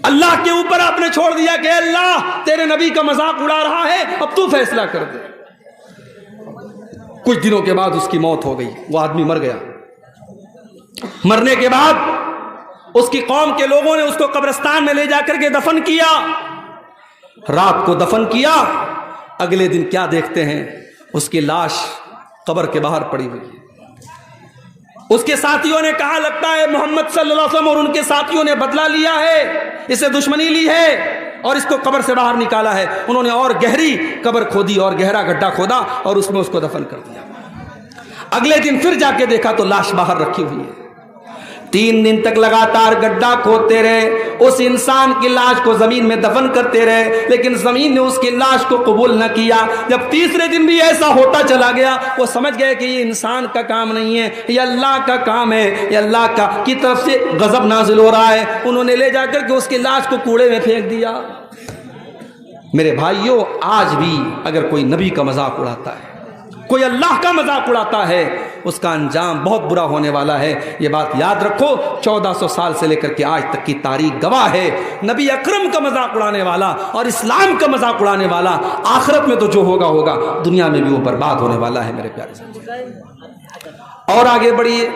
اللہ کے اوپر آپ نے چھوڑ دیا کہ اللہ تیرے نبی کا مذاق اڑا رہا ہے، اب تو فیصلہ کر دے۔ کچھ دنوں کے بعد اس کی موت ہو گئی، وہ آدمی مر گیا۔ مرنے کے بعد اس کی قوم کے لوگوں نے اس کو قبرستان میں لے جا کر کے دفن کیا۔ رات کو دفن کیا، اگلے دن کیا دیکھتے ہیں، اس کی لاش قبر کے باہر پڑی ہوئی ہے۔ اس کے ساتھیوں نے کہا لگتا ہے محمد صلی اللہ علیہ وسلم اور ان کے ساتھیوں نے بدلہ لیا ہے، اسے دشمنی لی ہے اور اس کو قبر سے باہر نکالا ہے۔ انہوں نے اور گہری قبر کھودی اور گہرا گڈھا کھودا اور اس میں اس کو دفن کر دیا۔ اگلے دن پھر جا کے دیکھا تو لاش باہر رکھی ہوئی ہے۔ 3 دن تک لگاتار گڈھا کھودتے رہے، اس انسان کی لاش کو زمین میں دفن کرتے رہے، لیکن زمین نے اس کی لاش کو قبول نہ کیا۔ جب تیسرے دن بھی ایسا ہوتا چلا گیا، وہ سمجھ گئے کہ یہ انسان کا کام نہیں ہے، یہ اللہ کا کام ہے، یہ اللہ کا کی طرف سے غضب نازل ہو رہا ہے۔ انہوں نے لے جا کر کے اس کی لاش کو کوڑے میں پھینک دیا۔ میرے بھائیوں، آج بھی اگر کوئی نبی کا مذاق اڑاتا ہے، کوئی اللہ کا مذاق اڑاتا ہے، اس کا انجام بہت برا ہونے والا ہے۔ یہ بات یاد رکھو، 1400 سال سے لے کر کے آج تک کی تاریخ گواہ ہے، نبی اکرم کا مذاق اڑانے والا اور اسلام کا مذاق اڑانے والا آخرت میں تو جو ہوگا ہوگا، دنیا میں بھی وہ برباد ہونے والا ہے میرے پیارے ساتھی۔ اور آگے بڑھیے،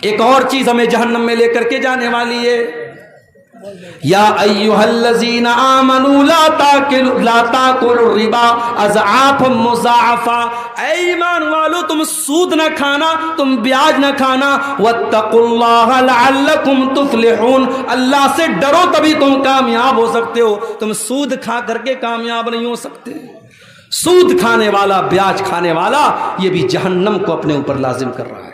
ایک اور چیز ہمیں جہنم میں لے کر کے جانے والی ہے۔ یا ایھا الذین آمنوا لا تاکلوا الربا اضعافا مضاعفا، اے ایمان والو تم سود نہ کھانا، تم بیاج نہ کھانا، واتقوا اللہ لعلکم تفلحون، اللہ سے ڈرو تبھی تم کامیاب ہو سکتے ہو، تم سود کھا کر کے کامیاب نہیں ہو سکتے۔ سود کھانے والا، بیاج کھانے والا، یہ بھی جہنم کو اپنے اوپر لازم کر رہا ہے۔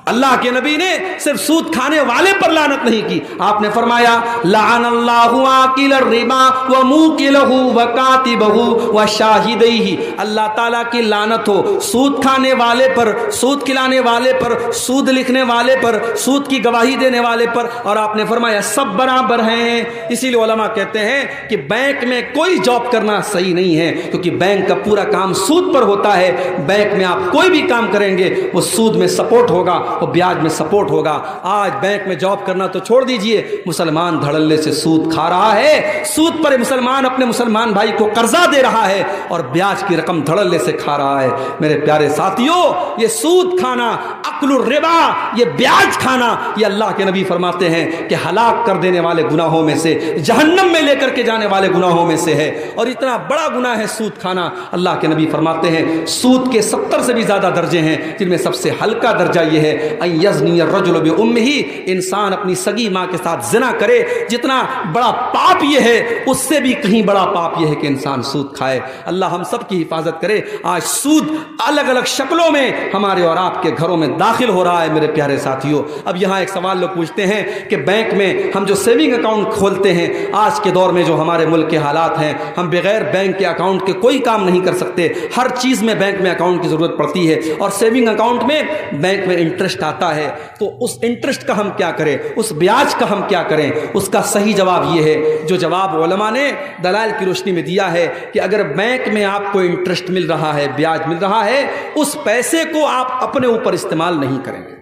اللہ کے نبی نے صرف سود کھانے والے پر لعنت نہیں کی، آپ نے فرمایا لعن اللہ آکل الربا وموکلہ وکاتبہ وشاہدیہ، اللہ تعالیٰ کی لعنت ہو سود کھانے والے پر، سود کھلانے والے پر، سود لکھنے والے پر، سود کی گواہی دینے والے پر، اور آپ نے فرمایا سب برابر ہیں۔ اسی لیے علماء کہتے ہیں کہ بینک میں کوئی جاب کرنا صحیح نہیں ہے، کیونکہ بینک کا پورا کام سود پر ہوتا ہے۔ بینک میں آپ کوئی بھی کام کریں گے وہ سود میں سپورٹ ہوگا، وہ بیاج میں سپورٹ ہوگا۔ آج بینک میں جاب کرنا تو چھوڑ دیجئے، مسلمان دھڑلے سے سود کھا رہا ہے، سود پر مسلمان اپنے مسلمان بھائی کو قرضہ دے رہا ہے اور بیاج کی رقم دھڑلے سے کھا رہا ہے۔ میرے پیارے ساتھیوں، یہ سود کھانا، اکل الربا، یہ بیاج کھانا، یہ اللہ کے نبی فرماتے ہیں کہ ہلاک کر دینے والے گناہوں میں سے، جہنم میں لے کر کے جانے والے گناہوں میں سے ہے، اور اتنا بڑا گناہ ہے سود کھانا۔ اللہ کے نبی فرماتے ہیں سود کے 70 سے بھی زیادہ درجے ہیں، جن میں سب سے ہلکا درجہ یہ ہے ان یزنی الرجل بأمہ، انسان اپنی سگی ماں کے ساتھ زنا کرے، جتنا بڑا پاپ یہ ہے اس سے بھی کہیں بڑا پاپ یہ ہے کہ انسان سود کھائے۔ اللہ ہم سب کی حفاظت کرے۔ آج سود الگ الگ شکلوں میں ہمارے اور آپ کے گھروں میں داخل ہو رہا ہے میرے پیارے ساتھیوں۔ اب یہاں ایک سوال لوگ پوچھتے ہیں کہ بینک میں ہم جو سیونگ اکاؤنٹ کھولتے ہیں، آج کے دور میں جو ہمارے ملک کے حالات ہیں، ہم بغیر بینک کے اکاؤنٹ کے کوئی کام نہیں کر سکتے، ہر چیز میں بینک میں اکاؤنٹ کی ضرورت پڑتی ہے، اور سیونگ اکاؤنٹ میں بینک میں انٹرسٹ آتا ہے، تو اس انٹرسٹ کا ہم کیا کریں، اس بیاج کا ہم کیا کریں؟ اس کا صحیح جواب یہ ہے جو جواب علماء نے دلائل کی روشنی میں دیا ہے کہ اگر بینک میں آپ کو انٹرسٹ مل رہا ہے، بیاج مل رہا ہے، اس پیسے کو آپ اپنے اوپر استعمال نہیں کریں گے،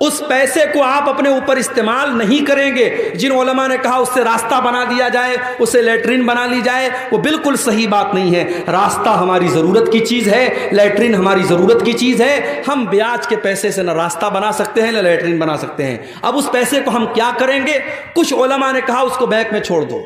اس پیسے کو آپ اپنے اوپر استعمال نہیں کریں گے۔ جن علماء نے کہا اس سے راستہ بنا دیا جائے، اسے لیٹرین بنا لی جائے، وہ بالکل صحیح بات نہیں ہے۔ راستہ ہماری ضرورت کی چیز ہے، لیٹرین ہماری ضرورت کی چیز ہے۔ ہم بیاج کے پیسے سے نہ راستہ بنا سکتے ہیں نہ لیٹرین بنا سکتے ہیں۔ اب اس پیسے کو ہم کیا کریں گے؟ کچھ علماء نے کہا اس کو بینک میں چھوڑ دو،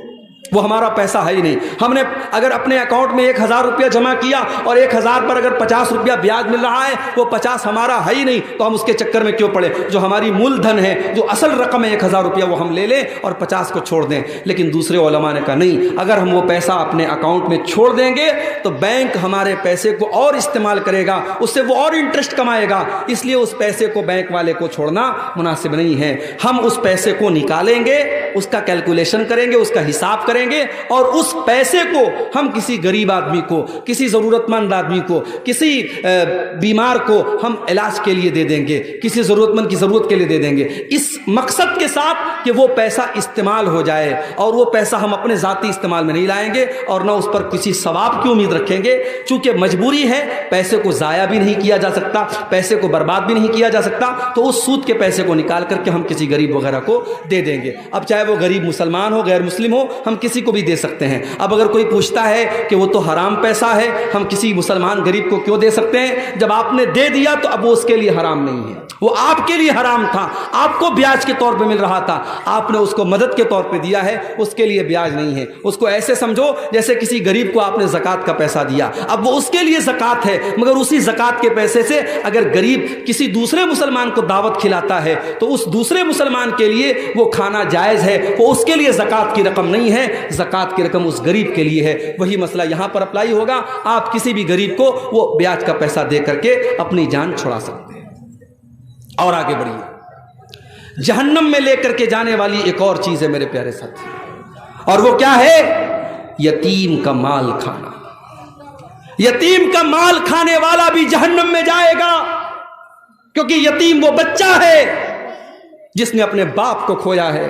وہ ہمارا پیسہ ہے ہی نہیں۔ ہم نے اگر اپنے اکاؤنٹ میں 1000 روپیہ جمع کیا اور 1000 پر اگر 50 روپیہ بیاج مل رہا ہے، وہ 50 ہمارا ہے ہی نہیں، تو ہم اس کے چکر میں کیوں پڑے؟ جو ہماری مول دھن ہے، جو اصل رقم ہے 1000 روپیہ، وہ ہم لے لیں اور 50 کو چھوڑ دیں۔ لیکن دوسرے علماء نے کہا نہیں، اگر ہم وہ پیسہ اپنے اکاؤنٹ میں چھوڑ دیں گے تو بینک ہمارے پیسے کو اور استعمال کرے گا، اس سے وہ اور انٹرسٹ کمائے گا، اس لیے اس پیسے کو بینک والے کو چھوڑنا مناسب نہیں ہے۔ ہم اس پیسے کو نکالیں گے، اس کا کیلکولیشن کریں گے، اس کا حساب کریں گے، اور اس پیسے کو ہم کسی غریب آدمی کو، کسی ضرورت مند آدمی کو، کسی بیمار کو ہم علاج کے لیے دے دیں گے، کسی ضرورت مند کی ضرورت کے لیے دے دیں گے، اس مقصد کے ساتھ کہ وہ پیسہ استعمال ہو جائے، اور وہ پیسہ ہم اپنے ذاتی استعمال میں نہیں لائیں گے اور نہ اس پر کسی ثواب کی امید رکھیں گے، چونکہ مجبوری ہے، پیسے کو ضائع بھی نہیں کیا جا سکتا، پیسے کو برباد بھی نہیں کیا جا سکتا، تو اس سود کے پیسے کو نکال کر کے ہم کسی غریب وغیرہ کو دے دیں گے۔ اب چاہے وہ غریب مسلمان ہو، غیر مسلم ہو، ہم کسی کو بھی دے سکتے ہیں۔ اب اگر کوئی پوچھتا ہے کہ وہ تو حرام پیسہ ہے، ہم کسی مسلمان غریب کو کیوں دے سکتے ہیں؟ جب آپ نے دے دیا تو اب وہ اس کے لیے حرام نہیں ہے، وہ آپ کے لیے حرام تھا، آپ کو بیاج کے طور پہ مل رہا تھا، آپ نے اس کو مدد کے طور پہ دیا ہے، اس کے لیے بیاج نہیں ہے۔ اس کو ایسے سمجھو جیسے کسی غریب کو آپ نے زکوٰۃ کا پیسہ دیا، اب وہ اس کے لیے زکوٰۃ ہے، مگر اسی زکوٰۃ کے پیسے سے اگر غریب کسی دوسرے مسلمان کو دعوت کھلاتا ہے تو اس دوسرے مسلمان کے لیے وہ کھانا جائز ہے، وہ اس کے لیے زکوٰۃ کی رقم نہیں ہے، زکوٰۃ کی رقم اس غریب کے لیے ہے۔ وہی مسئلہ یہاں پر اپلائی ہوگا، آپ کسی بھی غریب کو وہ بیاج کا پیسہ دے کر کے اپنی جان چھڑا سکتے ہیں۔ اور آگے بڑھیے، جہنم میں لے کر کے جانے والی ایک اور چیز ہے میرے پیارے ساتھی، اور وہ کیا ہے؟ یتیم کا مال کھانا۔ یتیم کا مال کھانے والا بھی جہنم میں جائے گا، کیونکہ یتیم وہ بچہ ہے جس نے اپنے باپ کو کھویا ہے،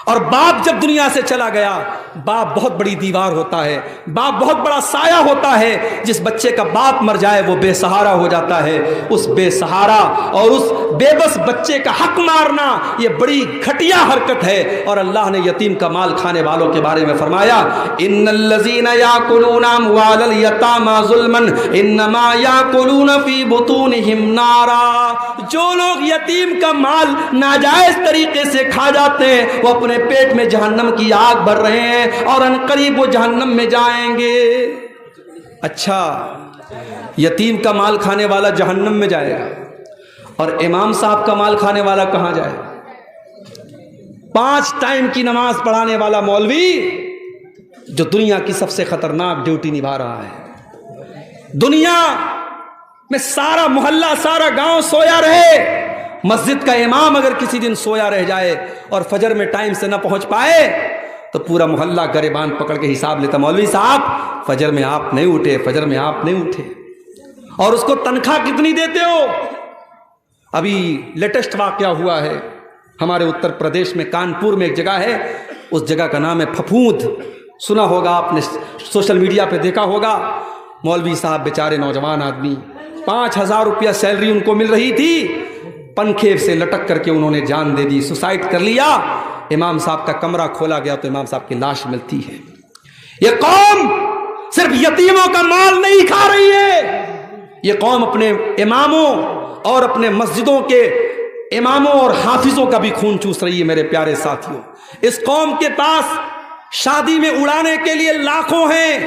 اور باپ جب دنیا سے چلا گیا، باپ بہت بڑی دیوار ہوتا ہے، باپ بہت بڑا سایہ ہوتا ہے۔ جس بچے کا باپ مر جائے وہ بے سہارا ہو جاتا ہے۔ اس بے سہارا اور اس بے بس بچے کا حق مارنا یہ بڑی گھٹیا حرکت ہے، اور اللہ نے یتیم کا مال کھانے والوں کے بارے میں فرمایا، ان الذین یاکلون اموال الیتامی ظلما انما یاکلون فی بطونہم نارا۔ جو لوگ یتیم کا مال ناجائز طریقے سے کھا جاتے ہیں وہ اپنے پیٹ میں جہنم کی آگ بھر رہے ہیں، اور ان قریب وہ جہنم میں جائیں گے۔ اچھا، یتیم کا مال کھانے والا جہنم میں جائے گا، اور امام صاحب کا مال کھانے والا کہاں جائے گا؟ 5 ٹائم کی نماز پڑھانے والا مولوی جو دنیا کی سب سے خطرناک ڈیوٹی نبھا رہا ہے، دنیا میں سارا محلہ، سارا گاؤں سویا رہے، مسجد کا امام اگر کسی دن سویا رہ جائے اور فجر میں ٹائم سے نہ پہنچ پائے تو پورا محلہ گریبان پکڑ کے حساب لیتا، مولوی صاحب فجر میں آپ نہیں اٹھے، فجر میں آپ نہیں اٹھے، اور اس کو تنخواہ کتنی دیتے ہو؟ ابھی لیٹسٹ واقعہ ہوا ہے ہمارے اتر پردیش میں، کانپور میں ایک جگہ ہے، اس جگہ کا نام ہے پھپھوند، سنا ہوگا آپ نے، سوشل میڈیا پہ دیکھا ہوگا۔ مولوی صاحب بیچارے نوجوان آدمی، 5000 روپیہ سیلری ان کو مل رہی تھی، پنکھے سے لٹک کر کے انہوں نے جان دے دی، سوسائڈ کر لیا۔ امام صاحب کا کمرہ کھولا گیا تو امام صاحب کی لاش ملتی ہے۔ یہ قوم صرف یتیموں کا مال نہیں کھا رہی ہے، یہ قوم اپنے اماموں اور اپنے مسجدوں کے اماموں اور حافظوں کا بھی خون چوس رہی ہے۔ میرے پیارے ساتھیوں، اس قوم کے پاس شادی میں اڑانے کے لیے لاکھوں ہیں،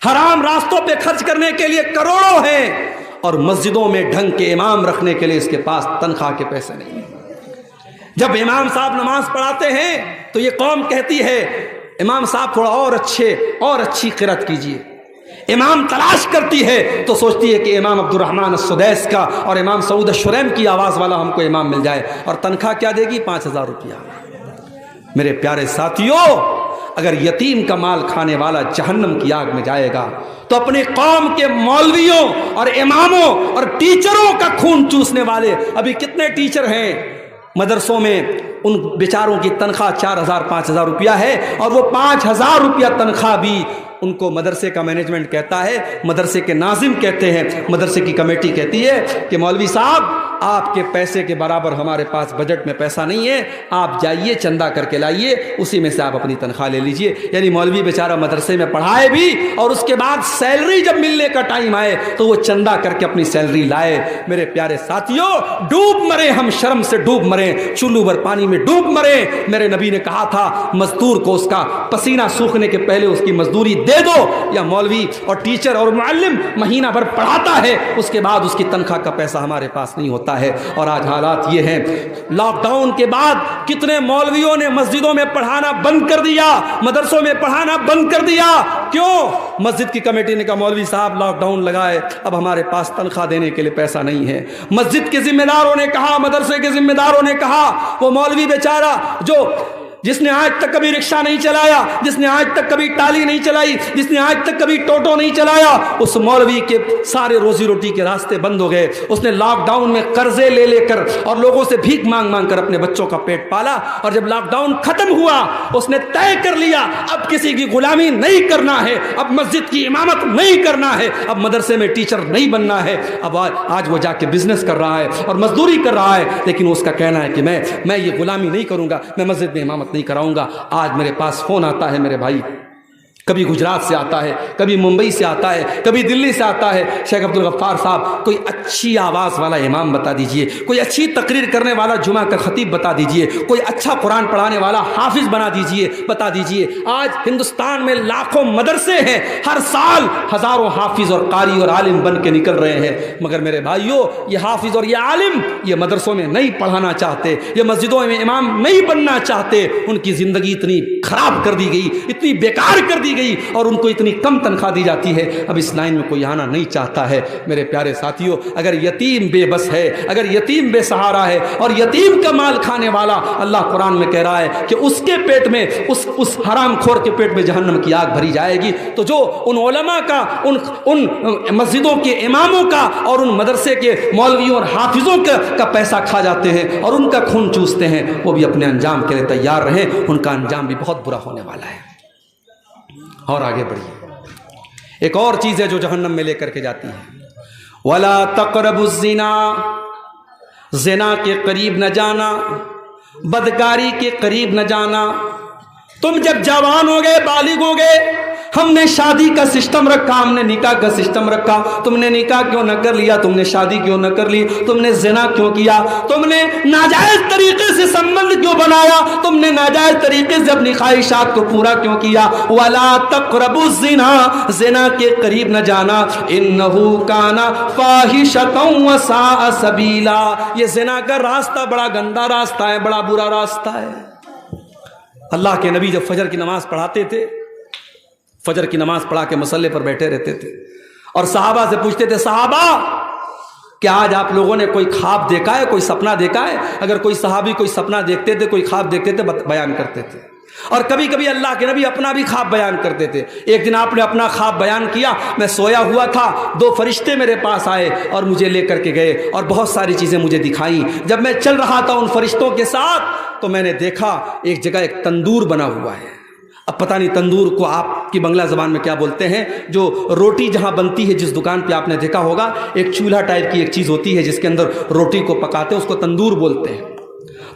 حرام راستوں پہ خرچ کرنے کے لیے کروڑوں ہیں، اور مسجدوں میں ڈھنگ کے امام رکھنے کے لیے اس کے پاس تنخواہ کے پیسے نہیں ہیں۔ جب امام صاحب نماز پڑھاتے ہیں تو یہ قوم کہتی ہے امام صاحب تھوڑا اور اچھی قرأت کیجیے۔ امام تلاش کرتی ہے تو سوچتی ہے کہ امام عبد الرحمن السدیس کا اور امام سعود الشریم کی آواز والا ہم کو امام مل جائے، اور تنخواہ کیا دے گی؟ 5000 روپیہ۔ میرے پیارے ساتھیوں، اگر یتیم کا مال کھانے والا جہنم کی آگ میں جائے گا تو اپنی قوم کے مولویوں اور اماموں اور ٹیچروں کا خون چوسنے والے ابھی کتنے ٹیچر ہیں مدرسوں میں، ان بیچاروں کی تنخواہ 4000 5000 روپیہ ہے، اور وہ 5000 روپیہ تنخواہ بھی ان کو مدرسے کا مینجمنٹ کہتا ہے، مدرسے کے ناظم کہتے ہیں، مدرسے کی کمیٹی کہتی ہے کہ مولوی صاحب آپ کے پیسے کے برابر ہمارے پاس بجٹ میں پیسہ نہیں ہے، آپ جائیے چندہ کر کے لائیے، اسی میں سے آپ اپنی تنخواہ لے لیجئے۔ یعنی مولوی بیچارہ مدرسے میں پڑھائے بھی اور اس کے بعد سیلری جب ملنے کا ٹائم آئے تو وہ چندہ کر کے اپنی سیلری لائے۔ میرے پیارے ساتھیوں، ڈوب مرے ہم، شرم سے ڈوب مرے، چلو بھر پانی میں ڈوب مرے۔ میرے نبی نے کہا تھا مزدور کو اس کا پسینہ سوکھنے کے پہلے اس کی مزدوری دے دو، یا مولوی اور ٹیچر اور معلم مہینہ بھر پڑھاتا ہے اس کے بعد اس کی تنخواہ کا پیسہ ہمارے پاس نہیں ہوتا ہے۔ اور آج حالات یہ ہیں، لاک ڈاؤن کے بعد کتنے مولویوں نے مسجدوں میں پڑھانا بند کر دیا، مدرسوں میں پڑھانا بند کر دیا۔ کیوں؟ مسجد کی کمیٹی نے کہا مولوی صاحب لاک ڈاؤن لگائے، اب ہمارے پاس تنخواہ دینے کے لیے پیسہ نہیں ہے۔ مسجد کے ذمہ داروں نے کہا، مدرسے کے ذمہ داروں نے کہا، وہ مولوی بیچارہ جس نے آج تک کبھی رکشہ نہیں چلایا، جس نے آج تک کبھی ٹالی نہیں چلائی، جس نے آج تک کبھی ٹوٹو نہیں چلایا، اس مولوی کے سارے روزی روٹی کے راستے بند ہو گئے۔ اس نے لاک ڈاؤن میں قرضے لے لے کر اور لوگوں سے بھیک مانگ مانگ کر اپنے بچوں کا پیٹ پالا، اور جب لاک ڈاؤن ختم ہوا اس نے طے کر لیا اب کسی کی غلامی نہیں کرنا ہے، اب مسجد کی امامت نہیں کرنا ہے، اب مدرسے میں ٹیچر نہیں بننا ہے۔ اب آج وہ جا کے بزنس کر رہا ہے اور مزدوری کر رہا ہے، لیکن اس کا کہنا ہے کہ میں یہ غلامی نہیں کروں گا، میں مسجد میں امامت نہیں کراؤں گا۔ آج میرے پاس فون آتا ہے میرے بھائی، کبھی گجرات سے آتا ہے، کبھی ممبئی سے آتا ہے، کبھی دلی سے آتا ہے، شیخ عبد الغفار صاحب کوئی اچھی آواز والا امام بتا دیجئے، کوئی اچھی تقریر کرنے والا جمعہ کا خطیب بتا دیجئے، کوئی اچھا قرآن پڑھانے والا حافظ بنا دیجئے، بتا دیجئے۔ آج ہندوستان میں لاکھوں مدرسے ہیں، ہر سال ہزاروں حافظ اور قاری اور عالم بن کے نکل رہے ہیں، مگر میرے بھائیوں یہ حافظ اور یہ عالم یہ مدرسوں میں نہیں پڑھانا چاہتے، یہ مسجدوں میں امام نہیں بننا چاہتے۔ ان کی زندگی اتنی خراب کر دی گئی، اتنی بیکار کر دی گئی، اور ان کو اتنی کم تنخواہ دی جاتی ہے، اب اس لائن میں کوئی آنا نہیں چاہتا ہے۔ میرے پیارے ساتھیوں، اگر یتیم بے بس ہے، اگر یتیم بے سہارا ہے اور یتیم کا مال کھانے والا، اللہ قرآن میں کہہ رہا ہے کہ اس کے پیٹ میں اس حرام خور کے پیٹ میں جہنم کی آگ بھری جائے گی۔ تو جو ان علماء کا، ان مسجدوں کے اماموں کا اور ان مدرسے کے مولویوں اور حافظوں کا پیسہ کھا جاتے ہیں اور ان کا خون چوستے ہیں، وہ بھی اپنے انجام کے لیے تیار رہیں، ان کا انجام بھی بہت برا ہونے والا ہے۔ اور آگے بڑھیے، ایک اور چیز ہے جو جہنم میں لے کر کے جاتی ہے، وَلَا تَقْرَبُوا الزِّنَا، زنا کے قریب نہ جانا، بدکاری کے قریب نہ جانا۔ تم جب جوان ہو گئے، بالغ ہو گئے، ہم نے شادی کا سسٹم رکھا، ہم نے نکاح کا سسٹم رکھا، تم نے نکاح کیوں نہ کر لیا، تم نے شادی کیوں نہ کر لی، تم نے زنا کیوں کیا، تم نے ناجائز طریقے سے سنبندھ کیوں بنایا، تم نے ناجائز طریقے سے اپنی خواہشات کو پورا کیوں کیا۔ وَلَا تَقْرَبُوا الزِّنَا، زنا کے قریب نہ جانا، إِنَّهُ كَانَ فَاحِشَةً وَسَاءَ سَبِيلًا، یہ زنا کا راستہ بڑا گندا راستہ ہے، بڑا برا راستہ ہے۔ اللہ کے نبی جب فجر کی نماز پڑھاتے تھے، فجر کی نماز پڑھا کے مصلے پر بیٹھے رہتے تھے اور صحابہ سے پوچھتے تھے، صحابہ کیا آج آپ لوگوں نے کوئی خواب دیکھا ہے، کوئی سپنا دیکھا ہے؟ اگر کوئی صحابی کوئی سپنا دیکھتے تھے، کوئی خواب دیکھتے تھے، بیان کرتے تھے، اور کبھی کبھی اللہ کے نبی اپنا بھی خواب بیان کرتے تھے۔ ایک دن آپ نے اپنا خواب بیان کیا، میں سویا ہوا تھا، 2 فرشتے میرے پاس آئے اور مجھے لے کر کے گئے اور بہت ساری چیزیں مجھے دکھائیں۔ جب میں چل رہا تھا ان فرشتوں کے ساتھ تو میں نے دیکھا ایک جگہ ایک تندور بنا ہوا ہے۔ اب پتہ نہیں تندور کو آپ کی بنگلہ زبان میں کیا بولتے ہیں، جو روٹی جہاں بنتی ہے، جس دکان پہ آپ نے دیکھا ہوگا ایک چولہا ٹائپ کی ایک چیز ہوتی ہے جس کے اندر روٹی کو پکاتے ہیں، اس کو تندور بولتے ہیں۔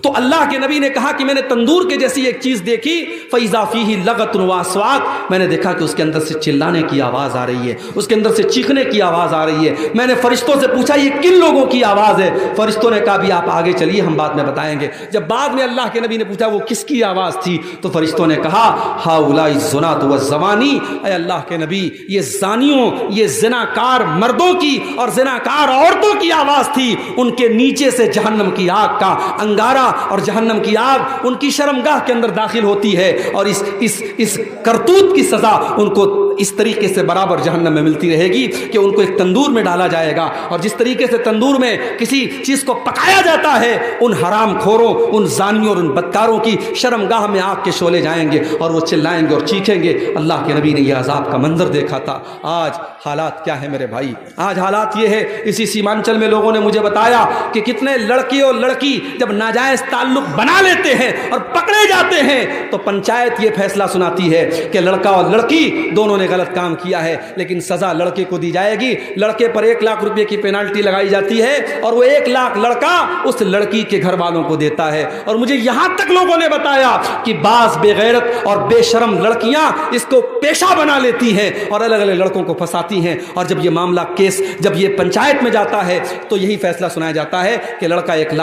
تو اللہ کے نبی نے کہا کہ میں نے تندور کے جیسی ایک چیز دیکھی، فَإِذَا فِيهِ لَغَةٌ وَأَصْوَاتٌ، میں نے دیکھا کہ اس کے اندر سے چلانے کی آواز آ رہی ہے، اس کے اندر سے چیخنے کی آواز آ رہی ہے۔ میں نے فرشتوں سے پوچھا یہ کن لوگوں کی آواز ہے؟ فرشتوں نے کہا بھی آپ آگے چلیے، ہم بعد میں بتائیں گے۔ جب بعد میں اللہ کے نبی نے پوچھا وہ کس کی آواز تھی، تو فرشتوں نے کہا ہؤلاء الزناۃ والزوانی، اے اللہ کے نبی یہ زانیوں، یہ زناکار مردوں کی اور زناکار عورتوں کی آواز تھی، ان کے نیچے سے جہنم کی آگ کا انگارہ اور جہنم کی آگ ان کی شرمگاہ کے اندر داخل ہوتی ہے، اور اس کرتوت کی سزا ان کو اس طریقے سے برابر جہنم میں ملتی رہے گی کہ ان کو ایک تندور میں ڈالا جائے گا، اور جس طریقے سے تندور میں کسی چیز کو پکایا جاتا ہے، ان حرام کھوروں، ان زانیوں اور ان بدکاروں کی شرمگاہ میں آگ کے شعلے جائیں گے اور وہ چلائیں گے اور چیخیں گے۔ اللہ کے نبی نے یہ عذاب کا منظر دیکھا تھا۔ آج حالات کیا ہے میرے بھائی؟ آج حالات یہ ہے، اسی سیمانچل میں لوگوں نے مجھے بتایا کہ کتنے لڑکی اور لڑکی جب ناجائز تعلق بنا لیتے ہیں اور پکڑے جاتے ہیں تو پنچایت یہ فیصلہ سناتی ہے کہ لڑکا اور لڑکی دونوں نے غلط کام کیا ہے، لیکن سزا لڑکے کو دی جائے گی۔ لڑکے پر 1 لاکھ روپے کی پینالٹی لگائی جاتی ہے، اور وہ 1 لاکھ لڑکا اس لڑکی کے گھر والوں کو دیتا ہے۔ اور مجھے یہاں تک لوگوں نے بتایا کہ بعض بے غیرت اور بے شرم لڑکیاں اس کو پیشہ بنا لیتی ہیں اور الگ الگ لڑکوں کو پھنساتی ہیں، اور جب یہ معاملہ کیس جب یہ پنچایت میں جاتا ہے تو یہی فیصلہ سنایا جاتا ہے کہ لڑکا 1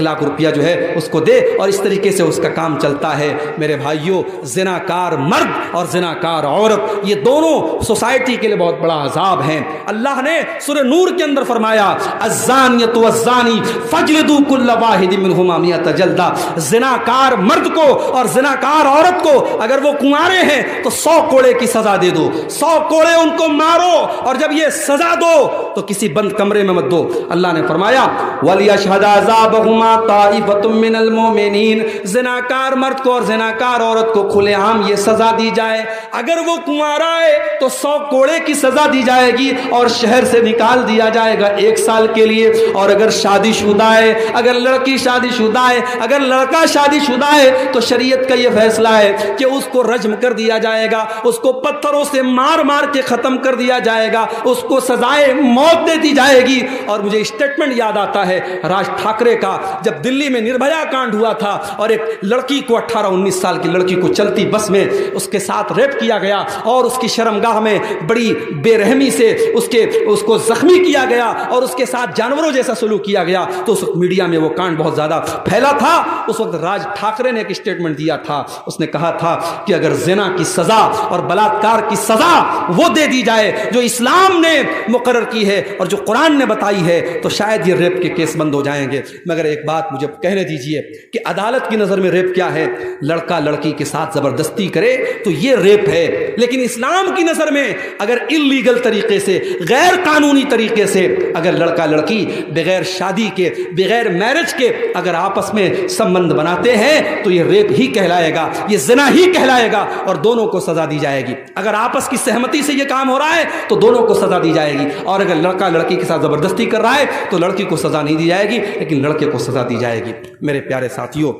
لاکھ روپیہ جو ہے اس کو دے، اور اس طریقے سے اس کا کام چلتا ہے۔ میرے بھائیوں، زناکار مرد اور زناکار عورت یہ دونوں سوسائٹی کے لیے بہت بڑا عذاب ہیں۔ اللہ نے سورہ نور کے اندر فرمایا الزانیۃ والزانی فاجلدوا کل واحد منہما 100 جلدہ، زناکار مرد کو اور زناکار عورت کو اگر وہ کنوارے ہیں تو 100 کوڑے کی سزا دے دو، 100 کوڑے ان کو مارو، اور جب یہ سزا دو تو کسی بند کمرے میں مت دو۔ اللہ نے فرمایا وَلْيَشْهَدْ عَذَابَهُمَا طَائِفَةٌ مِّنَ الْمُؤْمِنِينَ، زناکار مرد کو اور زناکار عورت کو کھلے عام یہ سزا دی جائے، اگر وہ کنوارا ہے تو 100 کوڑے کی سزا دی جائے گی اور شہر سے نکال دیا جائے گا 1 سال کے لیے، اور اگر شادی شدہ ہے، اگر لڑکی شادی شدہ ہے، اگر لڑکا شادی شدہ ہے تو شریعت کا یہ فیصلہ ہے کہ اس کو رجم کر دیا جائے گا، اس کو پتھروں سے مار مار کے ختم کر دیا جائے گا، اس کو سزائے موت دے دی جائے گی۔ اور مجھے اسٹیٹمنٹ یاد آتا ہے راج ٹھاکرے کا، جب دلی میں نربھیا کانڈ ہوا تھا اور ایک لڑکی کو 18-19 سال کی لڑکی کو چلتی بس میں اس کے ساتھ ریپ کیا گیا اور اس کی شرمگاہ میں بڑی بے رحمی سے اس کو زخمی کیا گیا اور اس کے ساتھ جانوروں جیسا سلوک کیا گیا، تو اس وقت میڈیا میں وہ کانڈ بہت زیادہ پھیلا تھا۔ اس وقت راج ٹھاکرے نے ایک اسٹیٹمنٹ دیا تھا، اس نے کہا تھا کہ اگر زنا کی سزا اور بلاತ್ಕಾರ کی سزا وہ دے دی جائے جو اسلام نے مقرر کی ہے اور جو قرآن نے بتائی ہے تو شاید یہ ریپ کے کیس بند ہو جائیں گے۔ مگر ایک بات مجھے کہنے دیجئے کہ عدالت کی نظر میں ریپ کیا ہے؟ لڑکا لڑکی کے ساتھ زبردستی کرے تو یہ ریپ ہے، لیکن اسلام کی نظر میں اگر انلیگل طریقے سے، غیر قانونی طریقے سے اگر لڑکا لڑکی بغیر شادی کے، بغیر میرج کے اگر آپس میں سمبند بناتے ہیں تو یہ ریپ ہی کہلائے گا، یہ زنا ہی کہلائے گا اور دونوں کو سزا دی جائے گی۔ اگر آپس کی سہمتی سے یہ کام ہو رہا ہے تو دونوں کو سزا دی جائے گی، اور اگر لڑکا لڑکی کے ساتھ زبردستی کر رہا ہے تو لڑکی کو سزا نہیں دی جائے گی لیکن لڑکے کو سزا دی جائے گی۔ میرے پیارے ساتھیوں،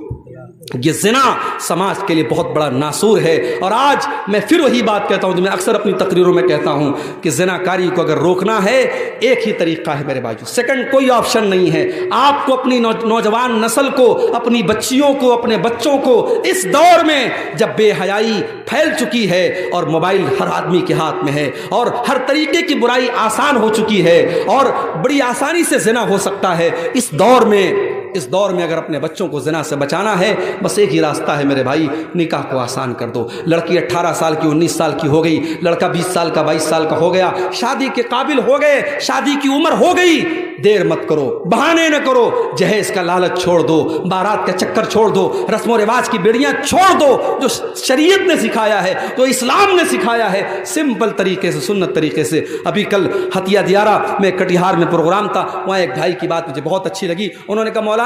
یہ زنا سماج کے لیے بہت بڑا ناسور ہے، اور آج میں پھر وہی بات کہتا ہوں جو میں اکثر اپنی تقریروں میں کہتا ہوں کہ زنا کاری کو اگر روکنا ہے ایک ہی طریقہ ہے میرے بھائیو، سیکنڈ کوئی آپشن نہیں ہے۔ آپ کو اپنی نوجوان نسل کو، اپنی بچیوں کو، اپنے بچوں کو اس دور میں جب بے حیائی پھیل چکی ہے اور موبائل ہر آدمی کے ہاتھ میں ہے اور ہر طریقے کی برائی آسان ہو چکی ہے اور بڑی آسانی سے زنا ہو سکتا ہے، اس دور میں اگر اپنے بچوں کو زنا سے بچانا ہے بس ایک ہی راستہ ہے میرے بھائی، نکاح کو آسان کر دو۔ لڑکی 18 سال کی 19 سال کی ہو گئی، لڑکا 20 سال کا 22 سال کا ہو گیا، شادی کے قابل ہو گئے، شادی کی عمر ہو گئی، دیر مت کرو، بہانے نہ کرو، جہیز کا لالچ چھوڑ دو، بارات کا چکر چھوڑ دو، رسم و رواج کی بیڑیاں چھوڑ دو، جو شریعت نے سکھایا ہے، جو اسلام نے سکھایا ہے، سمپل طریقے سے، سنت طریقے سے۔ ابھی کل ہتھیا دیارہ میں کٹیہار میں پروگرام تھا، وہاں ایک بھائی کی بات مجھے بہت اچھی لگی، انہوں نے کہا مولانا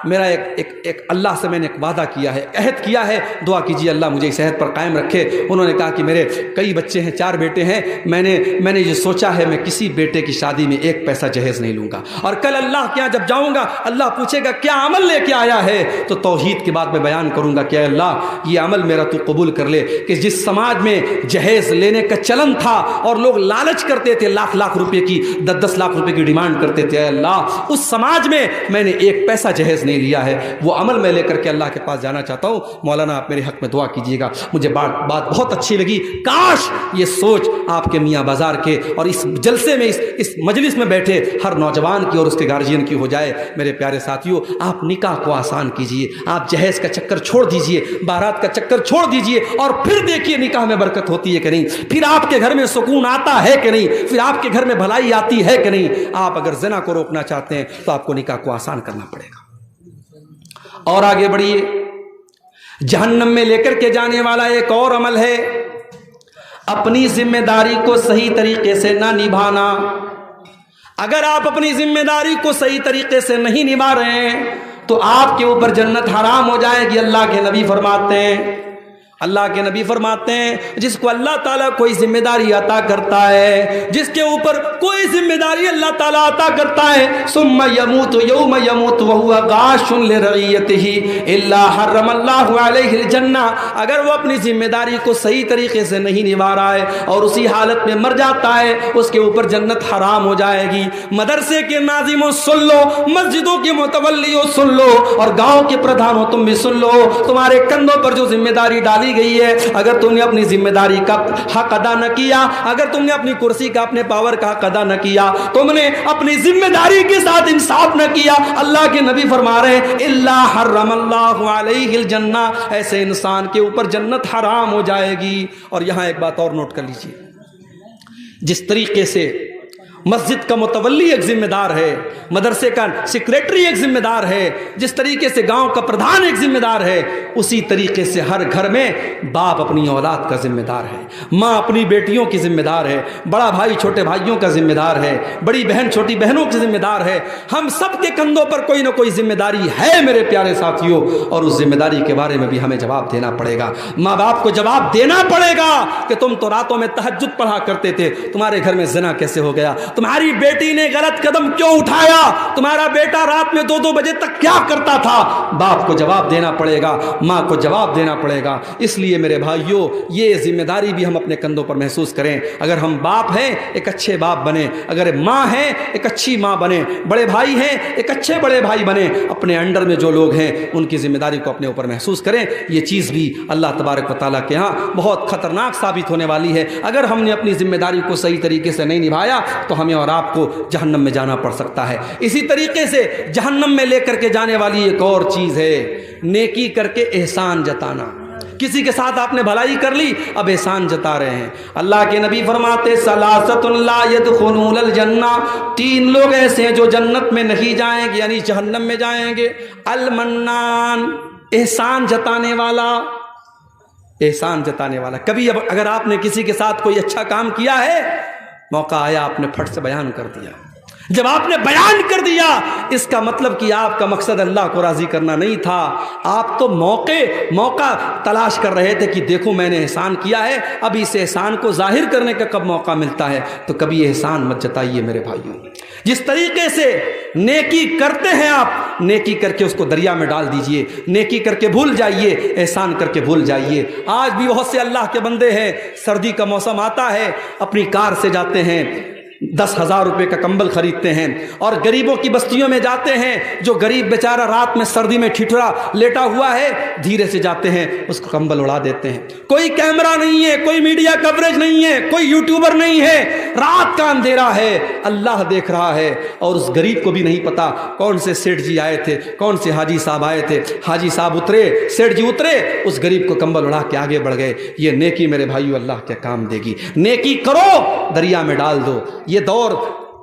میرا ایک اللہ سے میں نے ایک وعدہ کیا ہے، عہد کیا ہے، دعا کیجیے اللہ مجھے اس عہد پر قائم رکھے۔ انہوں نے کہا کہ میرے کئی بچے ہیں، 4 بیٹے ہیں، میں نے یہ سوچا ہے میں کسی بیٹے کی شادی میں 1 پیسہ جہیز نہیں لوں گا۔ گا، اور کل اللہ کے یہاں جب جاؤں گا اللہ پوچھے گا کیا عمل لے کے آیا ہے، تو توحید کی بات میں بیان کروں گا کہ اے اللہ یہ عمل میرا تو قبول کر لے کہ جس سماج میں جہیز لینے کا چلن تھا اور لوگ لالچ کرتے تھے، لاکھ لاکھ روپے کی 10-10 لاکھ روپے کی ڈیمانڈ کرتے تھے، اے اللہ اس سماج میں نے ایک پیسہ جہیز نہیں لیا ہے، وہ عمل میں لے کر کے اللہ کے پاس جانا چاہتا ہوں۔ مولانا آپ میرے حق میں دعا کیجیے گا۔ مجھے بات بہت اچھی لگی، کاش یہ سوچ آپ کے میاں بازار کے اور اس جلسے میں اس مجلس میں بیٹھے ہر نوجوان کی اور اس کے گارجین کی ہو جائے۔ میرے پیارے ساتھیوں، آپ نکاح کو آسان کیجیے، آپ جہیز کا چکر چھوڑ دیجیے، بارات کا چکر چھوڑ دیجیے، اور پھر دیکھیے نکاح میں برکت ہوتی ہے کہ نہیں، پھر آپ کے گھر میں سکون آتا ہے کہ نہیں، پھر آپ کے گھر میں بھلائی آتی ہے کہ نہیں۔ آپ اگر زنا کو روکنا چاہتے ہیں تو آپ کو نکاح کو آسان کرنا پڑے گا۔ اور آگے بڑھیے، جہنم میں لے کر کے جانے والا ایک اور عمل ہے اپنی ذمہ داری کو صحیح طریقے سے نہ نبھانا۔ اگر آپ اپنی ذمہ داری کو صحیح طریقے سے نہیں نبھا رہے ہیں تو آپ کے اوپر جنت حرام ہو جائے گی۔ اللہ کے نبی فرماتے ہیں جس کو اللہ تعالیٰ کوئی ذمہ داری عطا کرتا ہے، جس کے اوپر کوئی ذمہ داری اللہ تعالیٰ عطا کرتا ہے، ثم يموت يوم يموت وهو غاش لرعيته الا حرم الله عليه الجنہ، اگر وہ اپنی ذمہ داری کو صحیح طریقے سے نہیں نبھا رہا ہے اور اسی حالت میں مر جاتا ہے، اس کے اوپر جنت حرام ہو جائے گی۔ مدرسے کے ناظموں سن لو، مسجدوں کے متولیوں سن لو، اور گاؤں کے پردھانوں تم بھی سن لو، تمہارے کندھوں پر جو ذمہ داری ڈالی گئی ہے، اگر تم نے اپنی ذمہ داری کا حق ادا نہ کیا، اگر تم نے اپنی کرسی کا، اپنے پاور کا حق ادا نہ کیا، تم نے اپنی ذمہ داری کے ساتھ انصاف نہ کیا، اللہ کے نبی فرما رہے ہیں الا حرم اللہ علیہ الجنہ، ایسے انسان کے اوپر جنت حرام ہو جائے گی۔ اور یہاں ایک بات اور نوٹ کر لیجیے، جس طریقے سے مسجد کا متولی ایک ذمہ دار ہے، مدرسے کا سیکریٹری ایک ذمہ دار ہے، جس طریقے سے گاؤں کا پردھان ایک ذمہ دار ہے، اسی طریقے سے ہر گھر میں باپ اپنی اولاد کا ذمہ دار ہے، ماں اپنی بیٹیوں کی ذمہ دار ہے، بڑا بھائی چھوٹے بھائیوں کا ذمہ دار ہے، بڑی بہن چھوٹی بہنوں کی ذمہ دار ہے۔ ہم سب کے کندھوں پر کوئی نہ کوئی ذمہ داری ہے میرے پیارے ساتھیوں، اور اس ذمہ داری کے بارے میں بھی ہمیں جواب دینا پڑے گا۔ ماں باپ کو جواب دینا پڑے گا کہ تم تو راتوں میں تہجد پڑھا کرتے تھے، تمہارے گھر میں زنا کیسے ہو گیا، تمہاری بیٹی نے غلط قدم کیوں اٹھایا، تمہارا بیٹا رات میں 2-2 بجے تک کیا کرتا تھا۔ باپ کو جواب دینا پڑے گا، ماں کو جواب دینا پڑے گا۔ اس لیے میرے بھائیوں، یہ ذمہ داری بھی ہم اپنے کندھوں پر محسوس کریں۔ اگر ہم باپ ہیں ایک اچھے باپ بنیں، اگر ماں ہیں ایک اچھی ماں بنیں، بڑے بھائی ہیں ایک اچھے بڑے بھائی بنیں، اپنے انڈر میں جو لوگ ہیں ان کی ذمہ داری کو اپنے اوپر محسوس کریں۔ یہ چیز بھی اللہ تبارک و تعالیٰ کے ہاں بہت خطرناک ثابت ہونے والی ہے۔ اگر ہم نے اپنی ذمہ داری کو صحیح طریقے سے نہیں نبھایا تو ہمیں اور آپ کو جہنم میں جانا پڑ سکتا ہے۔ اسی طریقے سے جہنم میں لے کر کے جانے والی ایک اور چیز ہے نیکی کر کے احسان جتانا۔ کسی کے ساتھ آپ نے بھلائی کر لی، اب احسان جتا رہے ہیں۔ اللہ کے نبی فرماتے ثلاثۃ لا يدخلون الجنہ، 3 لوگ ایسے ہیں جو جنت میں نہیں جائیں گے، یعنی جہنم میں جائیں گے۔ المنان، احسان جتانے والا، احسان جتانے والا۔ کبھی اگر آپ نے کسی کے ساتھ کوئی اچھا کام کیا ہے، موقع آیا آپ نے پھٹ سے بیان کر دیا، جب آپ نے بیان کر دیا اس کا مطلب کہ آپ کا مقصد اللہ کو راضی کرنا نہیں تھا، آپ تو موقع تلاش کر رہے تھے کہ دیکھو میں نے احسان کیا ہے، اب اس احسان کو ظاہر کرنے کا کب موقع ملتا ہے، تو کبھی احسان مت جتائیے میرے بھائیوں۔ جس طریقے سے نیکی کرتے ہیں آپ، نیکی کر کے اس کو دریا میں ڈال دیجئے، نیکی کر کے بھول جائیے، احسان کر کے بھول جائیے۔ آج بھی بہت سے اللہ کے بندے ہیں، سردی کا موسم آتا ہے، اپنی کار سے جاتے ہیں، 10,000 روپے کا کمبل خریدتے ہیں، اور غریبوں کی بستیوں میں جاتے ہیں، جو غریب بیچارہ رات میں سردی میں ٹھٹھرا لیٹا ہوا ہے، دھیرے سے جاتے ہیں، اس کو کمبل اڑا دیتے ہیں۔ کوئی کیمرہ نہیں ہے، کوئی میڈیا کوریج نہیں ہے، کوئی یوٹیوبر نہیں ہے، رات کا اندھیرا ہے، اللہ دیکھ رہا ہے، اور اس غریب کو بھی نہیں پتا کون سے سیٹھ جی آئے تھے، کون سے حاجی صاحب آئے تھے، حاجی صاحب اترے، سیٹھ جی اترے، اس غریب کو کمبل اڑا کے آگے بڑھ گئے۔ یہ نیکی میرے بھائیو اللہ کے کام دے گی۔ نیکی کرو، دریا میں ڈال دو۔ یہ دور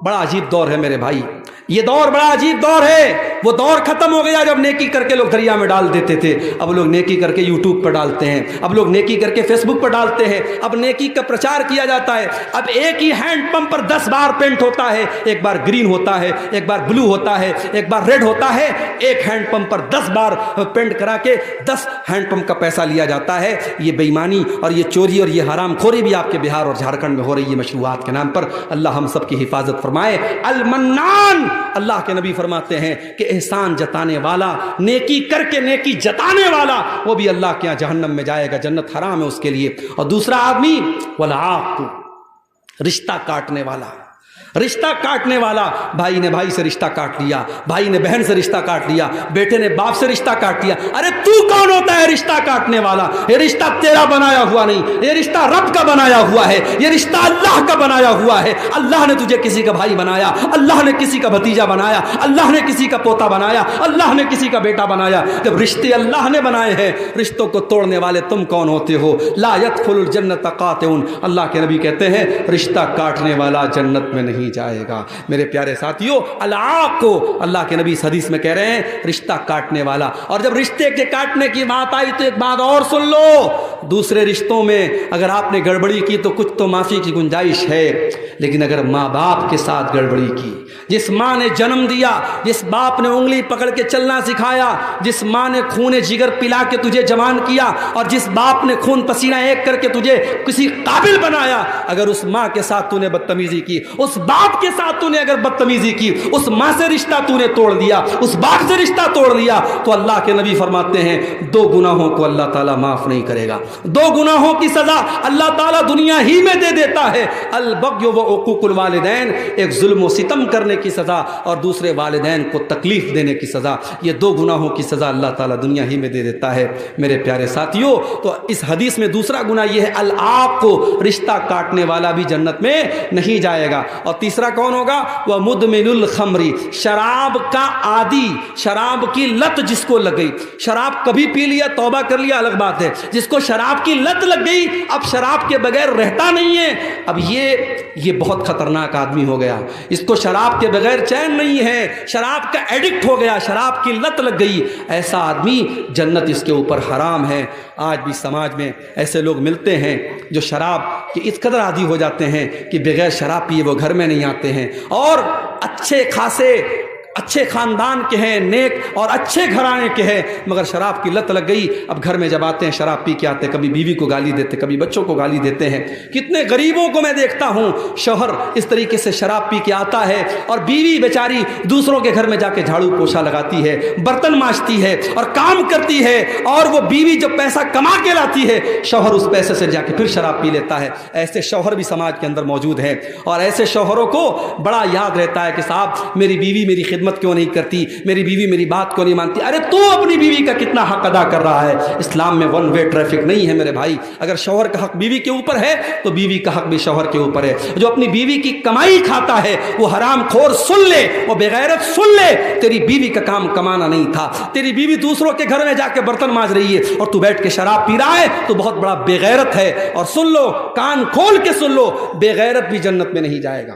بڑا عجیب دور ہے میرے بھائی، یہ دور بڑا عجیب دور ہے۔ وہ دور ختم ہو گیا جب نیکی کر کے لوگ دریا میں ڈال دیتے تھے، اب لوگ نیکی کر کے یوٹیوب پر ڈالتے ہیں، اب لوگ نیکی کر کے فیس بک پر ڈالتے ہیں، اب نیکی کا پرچار کیا جاتا ہے۔ اب ایک ہی ہینڈ پمپ پر 10 بار پینٹ ہوتا ہے، ایک بار گرین ہوتا ہے، ایک بار بلو ہوتا ہے، ایک بار ریڈ ہوتا ہے، ایک ہینڈ پمپ پر 10 بار پینٹ کرا کے 10 ہینڈ پمپ کا پیسہ لیا جاتا ہے۔ یہ بے ایمانی اور یہ چوری اور یہ حرام خوری بھی آپ کے بہار اور جھارکھنڈ میں ہو رہی ہے مشروعات کے نام پر۔ اللہ ہم سب کی حفاظت فرمائے۔ المنان، اللہ کے نبی فرماتے ہیں کہ احسان جتانے والا، نیکی کر کے نیکی جتانے والا، وہ بھی اللہ کے یہاں جہنم میں جائے گا، جنت حرام ہے اس کے لیے۔ اور دوسرا آدمی والعاق، رشتہ کاٹنے والا، رشتہ کاٹنے والا، بھائی نے بھائی سے رشتہ کاٹ لیا، بھائی نے بہن سے رشتہ کاٹ لیا، بیٹے نے باپ سے رشتہ کاٹ لیا۔ ارے تو کون ہوتا ہے رشتہ کاٹنے والا؟ یہ رشتہ تیرا بنایا ہوا نہیں، یہ رشتہ رب کا بنایا ہوا ہے، یہ رشتہ اللہ کا بنایا ہوا ہے۔ اللہ نے تجھے کسی کا بھائی بنایا، اللہ نے کسی کا بھتیجا بنایا، اللہ نے کسی کا پوتا بنایا، اللہ نے کسی کا بیٹا بنایا۔ جب رشتے اللہ نے بنائے ہیں، رشتوں کو توڑنے والے تم کون ہوتے ہو؟ لا يدخل الجنت قاطع، اللہ کے نبی کہتے ہیں رشتہ کاٹنے والا جنت میں نہیں جائے گا۔ میرے پیارے ساتھیوں، العاق کو اللہ کے نبی اس حدیث میں کہہ رہے ہیں رشتہ کاٹنے والا۔ اور جب رشتے کے کاٹنے کی بات آئی تو ایک بات اور سن لو، دوسرے رشتوں میں اگر آپ نے گڑبڑی کی تو کچھ تو معافی کی گنجائش ہے، لیکن اگر ماں باپ کے ساتھ گڑبڑی کی، جس ماں نے جنم دیا، جس باپ نے انگلی پکڑ کے چلنا سکھایا، جس ماں نے خون جگر پلا کے تجھے جوان کیا، اور جس باپ نے خون پسینہ ایک کر کے تجھے کسی قابل بنایا، اگر اس ماں کے ساتھ تو نے بدتمیزی کی، اس باپ کے ساتھ تو نے اگر بدتمیزی کی، اس ماں سے رشتہ تو نے توڑ دیا، اس باپ سے رشتہ توڑ دیا، تو اللہ کے نبی فرماتے ہیں دو گناہوں کو اللہ تعالیٰ معاف نہیں کرے گا۔ دو گناہوں کی سزا اللہ تعالیٰ دنیا ہی میں دے دیتا ہے، البغی و عقوق الوالدین، ایک ظلم و ستم کرنے کی سزا اور دوسرے والدین کو تکلیف دینے کی سزا۔ یہ دو گناہوں کی سزا اللہ تعالیٰ دنیا ہی میں دے دیتا ہے۔ میرے پیارے ساتھیوں، تو اس حدیث میں دوسرا گناہ یہ ہے العاق کو، رشتہ کاٹنے والا بھی جنت میں نہیں جائے گا۔ اور تیسرا کون ہوگا؟ وہ مدمن الخمر، شراب کا عادی، شراب کی لت جس کو لگ گئی، شراب کبھی پی لیا توبہ کر لیا الگ بات ہے، جس کو شراب کی لت لگ گئی اب شراب کے بغیر رہتا نہیں ہے، اب یہ بہت خطرناک آدمی ہو گیا، اس کو شراب کے بغیر چین نہیں ہے، شراب کا ایڈکٹ ہو گیا، شراب کی لت لگ گئی، ایسا آدمی جنت اس کے اوپر حرام ہے۔ آج بھی سماج میں ایسے لوگ ملتے ہیں جو شراب کے اس قدر عادی ہو جاتے ہیں کہ بغیر شراب پیے وہ گھر میں نہیں آتے ہیں، اور اچھے خاصے اچھے خاندان کے ہیں، نیک اور اچھے گھرانے کے ہیں، مگر شراب کی لت لگ گئی، اب گھر میں جب آتے ہیں شراب پی کے آتے ہیں، کبھی بیوی کو گالی دیتے، کبھی بچوں کو گالی دیتے ہیں۔ کتنے غریبوں کو میں دیکھتا ہوں شوہر اس طریقے سے شراب پی کے آتا ہے اور بیوی بیچاری دوسروں کے گھر میں جا کے جھاڑو پوچھا لگاتی ہے، برتن مانجتی ہے اور کام کرتی ہے، اور وہ بیوی جو پیسہ کما کے لاتی ہے شوہر اس پیسے سے جا کے پھر شراب پی لیتا ہے۔ ایسے شوہر بھی سماج کے اندر موجود ہیں، اور ایسے شوہروں کو بڑا یاد رہتا ہے کہ صاحب میری بیوی میری خدمت کیوں نہیں کرتی، میری بیوی میری بات کیوں نہیں مانتی۔ ارے تو اپنی بیوی کا کتنا حق ادا کر رہا ہے؟ اسلام میں ون وے ٹریفک نہیں ہے میرے بھائی، اگر شوہر کا حق بیوی کے اوپر ہے تو بیوی کا حق بھی شوہر کے اوپر ہے۔ جو اپنی بیوی کی کمائی کھاتا ہے وہ حرام خور سن لے، وہ بغیرت سن لے، تیری بیوی کا کام کمانا نہیں تھا، تیری بیوی دوسروں کے گھر میں جا کے برتن مانج رہی ہے اور تو بیٹھ کے شراب پی رہا ہے، تو بہت بڑا بغیرت ہے۔ اور سن لو، کان کھول کے سن لو، بغیرت بھی جنت میں نہیں جائے گا،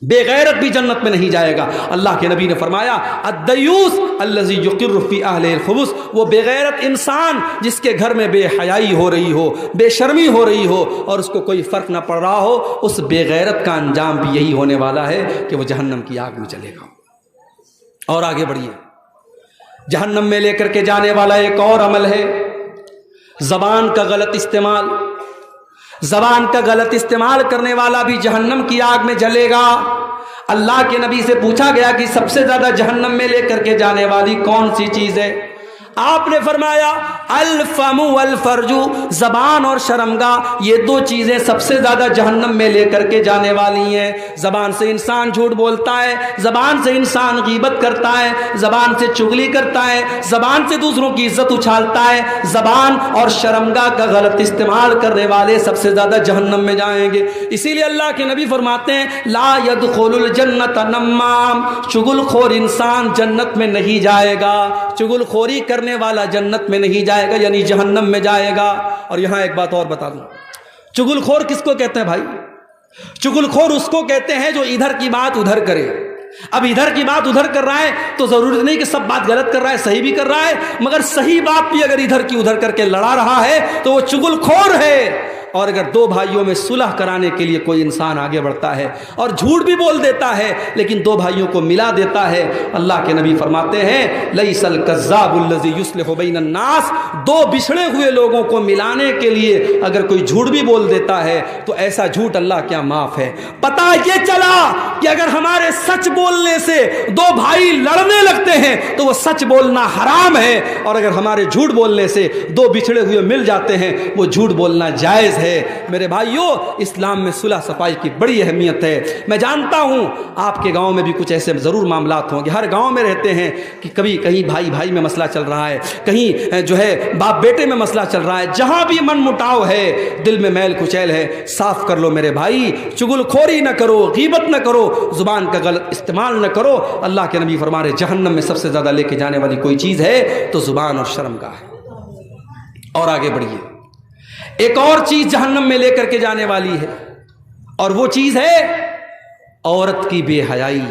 بے غیرت بھی جنت میں نہیں جائے گا۔ اللہ کے نبی نے فرمایا الدیوس الذی یقر فی اہلہ الخبث، وہ بے غیرت انسان جس کے گھر میں بے حیائی ہو رہی ہو، بے شرمی ہو رہی ہو اور اس کو کوئی فرق نہ پڑ رہا ہو، اس بے غیرت کا انجام بھی یہی ہونے والا ہے کہ وہ جہنم کی آگ میں چلے گا۔ اور آگے بڑھیے، جہنم میں لے کر کے جانے والا ایک اور عمل ہے زبان کا غلط استعمال۔ زبان کا غلط استعمال کرنے والا بھی جہنم کی آگ میں جلے گا۔ اللہ کے نبی سے پوچھا گیا کہ سب سے زیادہ جہنم میں لے کر کے جانے والی کون سی چیز ہے؟ آپ نے فرمایا الفم والفرج، زبان اور شرمگاہ، یہ دو چیزیں سب سے زیادہ جہنم میں لے کر کے جانے والی ہیں۔ زبان سے انسان جھوٹ بولتا ہے، زبان سے انسان غیبت کرتا ہے، زبان سے چغلی کرتا ہے، زبان سے دوسروں کی عزت اچھالتا ہے۔ زبان اور شرمگاہ کا غلط استعمال کرنے والے سب سے زیادہ جہنم میں جائیں گے۔ اسی لیے اللہ کے نبی فرماتے ہیں لا يدخل الجنت نمام، چغل خور انسان جنت میں نہیں جائے گا، چغل خوری کرنے والا جنت میں نہیں جائے گا، یعنی جہنم میں جائے گا۔ اور یہاں ایک بات اور بتا دوں، چغل خور کس کو کہتے ہیں بھائی؟ چغل خور اس کو کہتے ہیں جو ادھر کی بات ادھر کرے۔ اب ادھر کی بات ادھر کر رہا ہے تو ضروری نہیں کہ سب بات غلط کر رہا ہے، صحیح بھی کر رہا ہے، مگر صحیح بات بھی اگر ادھر کی ادھر کر کے لڑا رہا ہے تو وہ چغل خور ہے۔ اور اگر دو بھائیوں میں صلح کرانے کے لیے کوئی انسان آگے بڑھتا ہے اور جھوٹ بھی بول دیتا ہے لیکن دو بھائیوں کو ملا دیتا ہے، اللہ کے نبی فرماتے ہیں لیس الکذاب الذی یصلح بین الناس، دو بچھڑے ہوئے لوگوں کو ملانے کے لیے اگر کوئی جھوٹ بھی بول دیتا ہے تو ایسا جھوٹ اللہ کیا معاف ہے۔ پتہ یہ چلا کہ اگر ہمارے سچ بولنے سے دو بھائی لڑنے لگتے ہیں تو وہ سچ بولنا حرام ہے، اور اگر ہمارے جھوٹ بولنے سے دو بچھڑے ہوئے مل جاتے ہیں وہ جھوٹ بولنا جائز ہے۔ میرے بھائیوں، اسلام میں صلح صفائی کی بڑی اہمیت ہے۔ میں جانتا ہوں آپ کے گاؤں میں بھی کچھ ایسے ضرور معاملات ہوں گے، ہر گاؤں میں رہتے ہیں کہ کبھی کہیں بھائی بھائی میں مسئلہ چل رہا ہے، کہیں جو ہے باپ بیٹے میں مسئلہ چل رہا ہے، جہاں بھی من مٹاؤ ہے، دل میں میل کچیل ہے، صاف کر لو میرے بھائی، چگل خوری نہ کرو، غیبت نہ کرو، زبان کا غلط استعمال نہ کرو۔ اللہ کے نبی فرما رہے جہنم میں سب سے زیادہ لے کے جانے والی کوئی چیز ہے تو زبان اور شرمگاہ ہے۔ اور آگے بڑھیے، ایک اور چیز جہنم میں لے کر کے جانے والی ہے، اور وہ چیز ہے عورت کی بے حیائی۔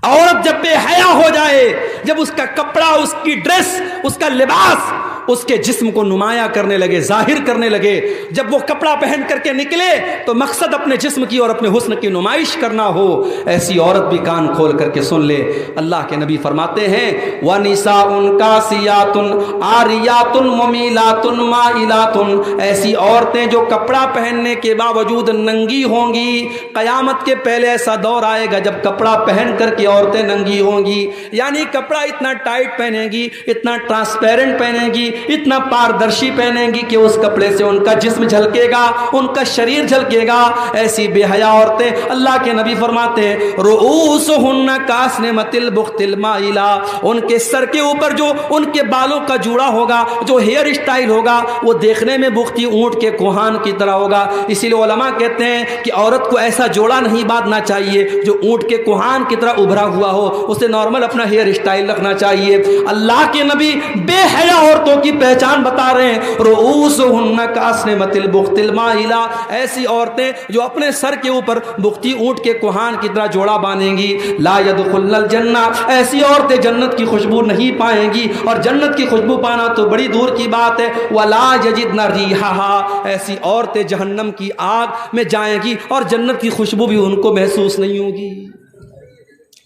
عورت جب بے حیا ہو جائے، جب اس کا کپڑا، اس کی ڈریس، اس کا لباس اس کے جسم کو نمایاں کرنے لگے، ظاہر کرنے لگے، جب وہ کپڑا پہن کر کے نکلے تو مقصد اپنے جسم کی اور اپنے حسن کی نمائش کرنا ہو، ایسی عورت بھی کان کھول کر کے سن لے۔ اللہ کے نبی فرماتے ہیں وَنِسَاءٌ كَاسِيَاتٌ عَارِيَاتٌ مُمِيلَاتٌ مَائِلَاتٌ، ایسی عورتیں جو کپڑا پہننے کے باوجود ننگی ہوں گی۔ قیامت کے پہلے ایسا دور آئے گا جب کپڑا پہن کر کے عورتیں ننگی ہوں گی، یعنی کپڑا اتنا ٹائٹ پہنیں گی، اتنا ٹرانسپیرنٹ پہنیں گی، اتنا پاردرشی پہنیں گی کہ اس کپڑے سے ان کا جسم جھلکے گا، ان کا شریر جھلکے گا۔ ایسی بے حیا عورتیں، اللہ کے نبی فرماتے ہیں رؤوسہن کاسنمۃ البخت المائلہ، ان کے سر کے اوپر جو ان کے بالوں کا جوڑا ہوگا، جو ہیئر اسٹائل ہوگا، وہ دیکھنے میں بختی اونٹ کے کوہان کی طرح ہوگا۔ اسی لیے علماء کہتے ہیں کہ عورت کو ایسا جوڑا نہیں باندھنا چاہیے جو اونٹ کے کوہان کی طرح ابھرا ہوا ہو، اسے نارمل اپنا ہیئر اسٹائل رکھنا چاہیے۔ اللہ کے نبی بے حیا عورتوں کی پہچان بتا رہے ہیں رؤوسہن کاسنمۃ البخت المائلہ، ایسی عورتیں جو اپنے سر کے اوپر بختی اونٹ کے کوہان کی طرح جوڑا باندھیں گی، لا يدخلن الجنہ، ایسی عورتیں جنت کی خوشبو نہیں پائیں گی، اور جنت کی خوشبو پانا تو بڑی دور کی بات ہے۔ ولا یجدن ریحھا، ایسی عورتیں جہنم کی آگ میں جائیں گی اور جنت کی خوشبو بھی ان کو محسوس نہیں ہوگی۔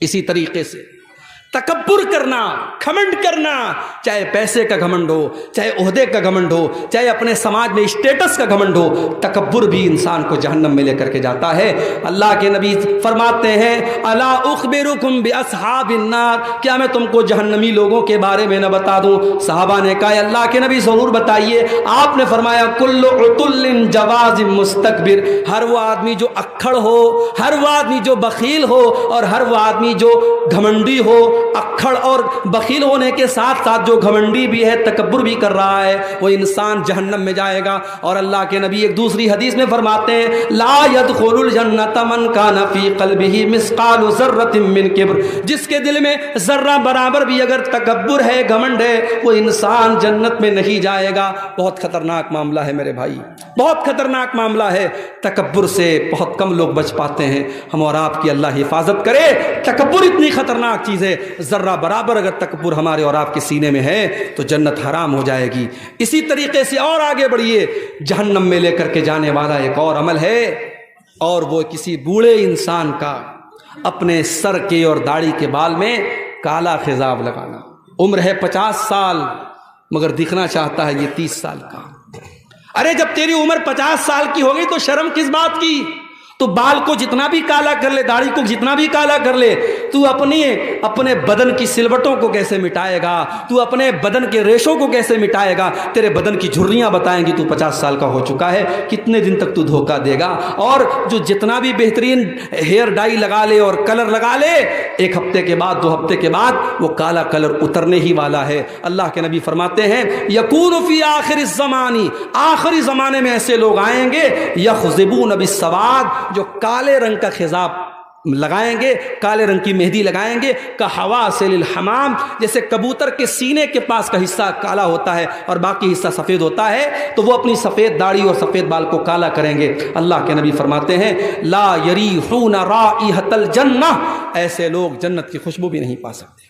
اسی طریقے سے تکبر کرنا، گھمنڈ کرنا، چاہے پیسے کا گھمنڈ ہو، چاہے عہدے کا گھمنڈ ہو، چاہے اپنے سماج میں اسٹیٹس کا گھمنڈ ہو، تکبر بھی انسان کو جہنم میں لے کر کے جاتا ہے۔ اللہ کے نبی فرماتے ہیں الا اخبرکم باصحاب النار، کیا میں تم کو جہنمی لوگوں کے بارے میں نہ بتا دوں؟ صحابہ نے کہا اللہ کے نبی ضرور بتائیے۔ آپ نے فرمایا کل عتل جواز مستکبر، ہر وہ آدمی جو اکھڑ ہو، ہر وہ آدمی جو بخیل ہو، اور ہر وہ آدمی جو گھمنڈی ہو، اکھڑ اور بخیل ہونے کے ساتھ ساتھ جو گھمنڈی بھی ہے، تکبر بھی کر رہا ہے، وہ انسان جہنم میں جائے گا۔ اور اللہ کے نبی ایک دوسری حدیث میں فرماتے ہیں لا يدخل الجنۃ من کان فی قلبہ مثقال ذرۃ من کبر، جس کے دل میں ذرہ برابر بھی اگر تکبر ہے، گھمنڈ ہے، وہ انسان جنت میں نہیں جائے گا۔ بہت خطرناک معاملہ ہے میرے بھائی، بہت خطرناک معاملہ ہے۔ تکبر سے بہت کم لوگ بچ پاتے ہیں، ہم اور آپ کی اللہ حفاظت کرے۔ تکبر اتنی خطرناک چیز ہے، ذرہ برابر اگر تکبر ہمارے اور آپ کے سینے میں ہے تو جنت حرام ہو جائے گی۔ اسی طریقے سے اور آگے بڑھیے، جہنم میں لے کر کے جانے والا ایک اور عمل ہے، اور وہ کسی بوڑھے انسان کا اپنے سر کے اور داڑھی کے بال میں کالا خضاب لگانا۔ عمر ہے 50 سال مگر دکھنا چاہتا ہے یہ 30 سال کا۔ ارے جب تیری عمر 50 سال کی ہوگی تو شرم کس بات کی؟ تو بال کو جتنا بھی کالا کر لے، داڑھی کو جتنا بھی کالا کر لے، تو اپنے بدن کی سلوٹوں کو کیسے مٹائے گا؟ تو اپنے بدن کے ریشوں کو کیسے مٹائے گا؟ تیرے بدن کی جھریاں بتائیں گی تو 50 سال کا ہو چکا ہے، کتنے دن تک تو دھوکہ دے گا؟ اور جو جتنا بھی بہترین ہیئر ڈائی لگا لے اور کلر لگا لے، ایک ہفتے کے بعد 2 ہفتے کے بعد وہ کالا کلر اترنے ہی والا ہے۔ اللہ کے نبی فرماتے ہیں یکون فی آخر الزمان، آخری زمانے میں ایسے لوگ آئیں گے یخضبون بالسواد، جو کالے رنگ کا خضاب لگائیں گے، کالے رنگ کی مہندی لگائیں گے، کحواسل الحمام، جیسے کبوتر کے سینے کے پاس کا حصہ کالا ہوتا ہے اور باقی حصہ سفید ہوتا ہے، تو وہ اپنی سفید داڑھی اور سفید بال کو کالا کریں گے۔ اللہ کے نبی فرماتے ہیں لا یریحون رائحۃ الجنہ، ایسے لوگ جنت کی خوشبو بھی نہیں پا سکتے۔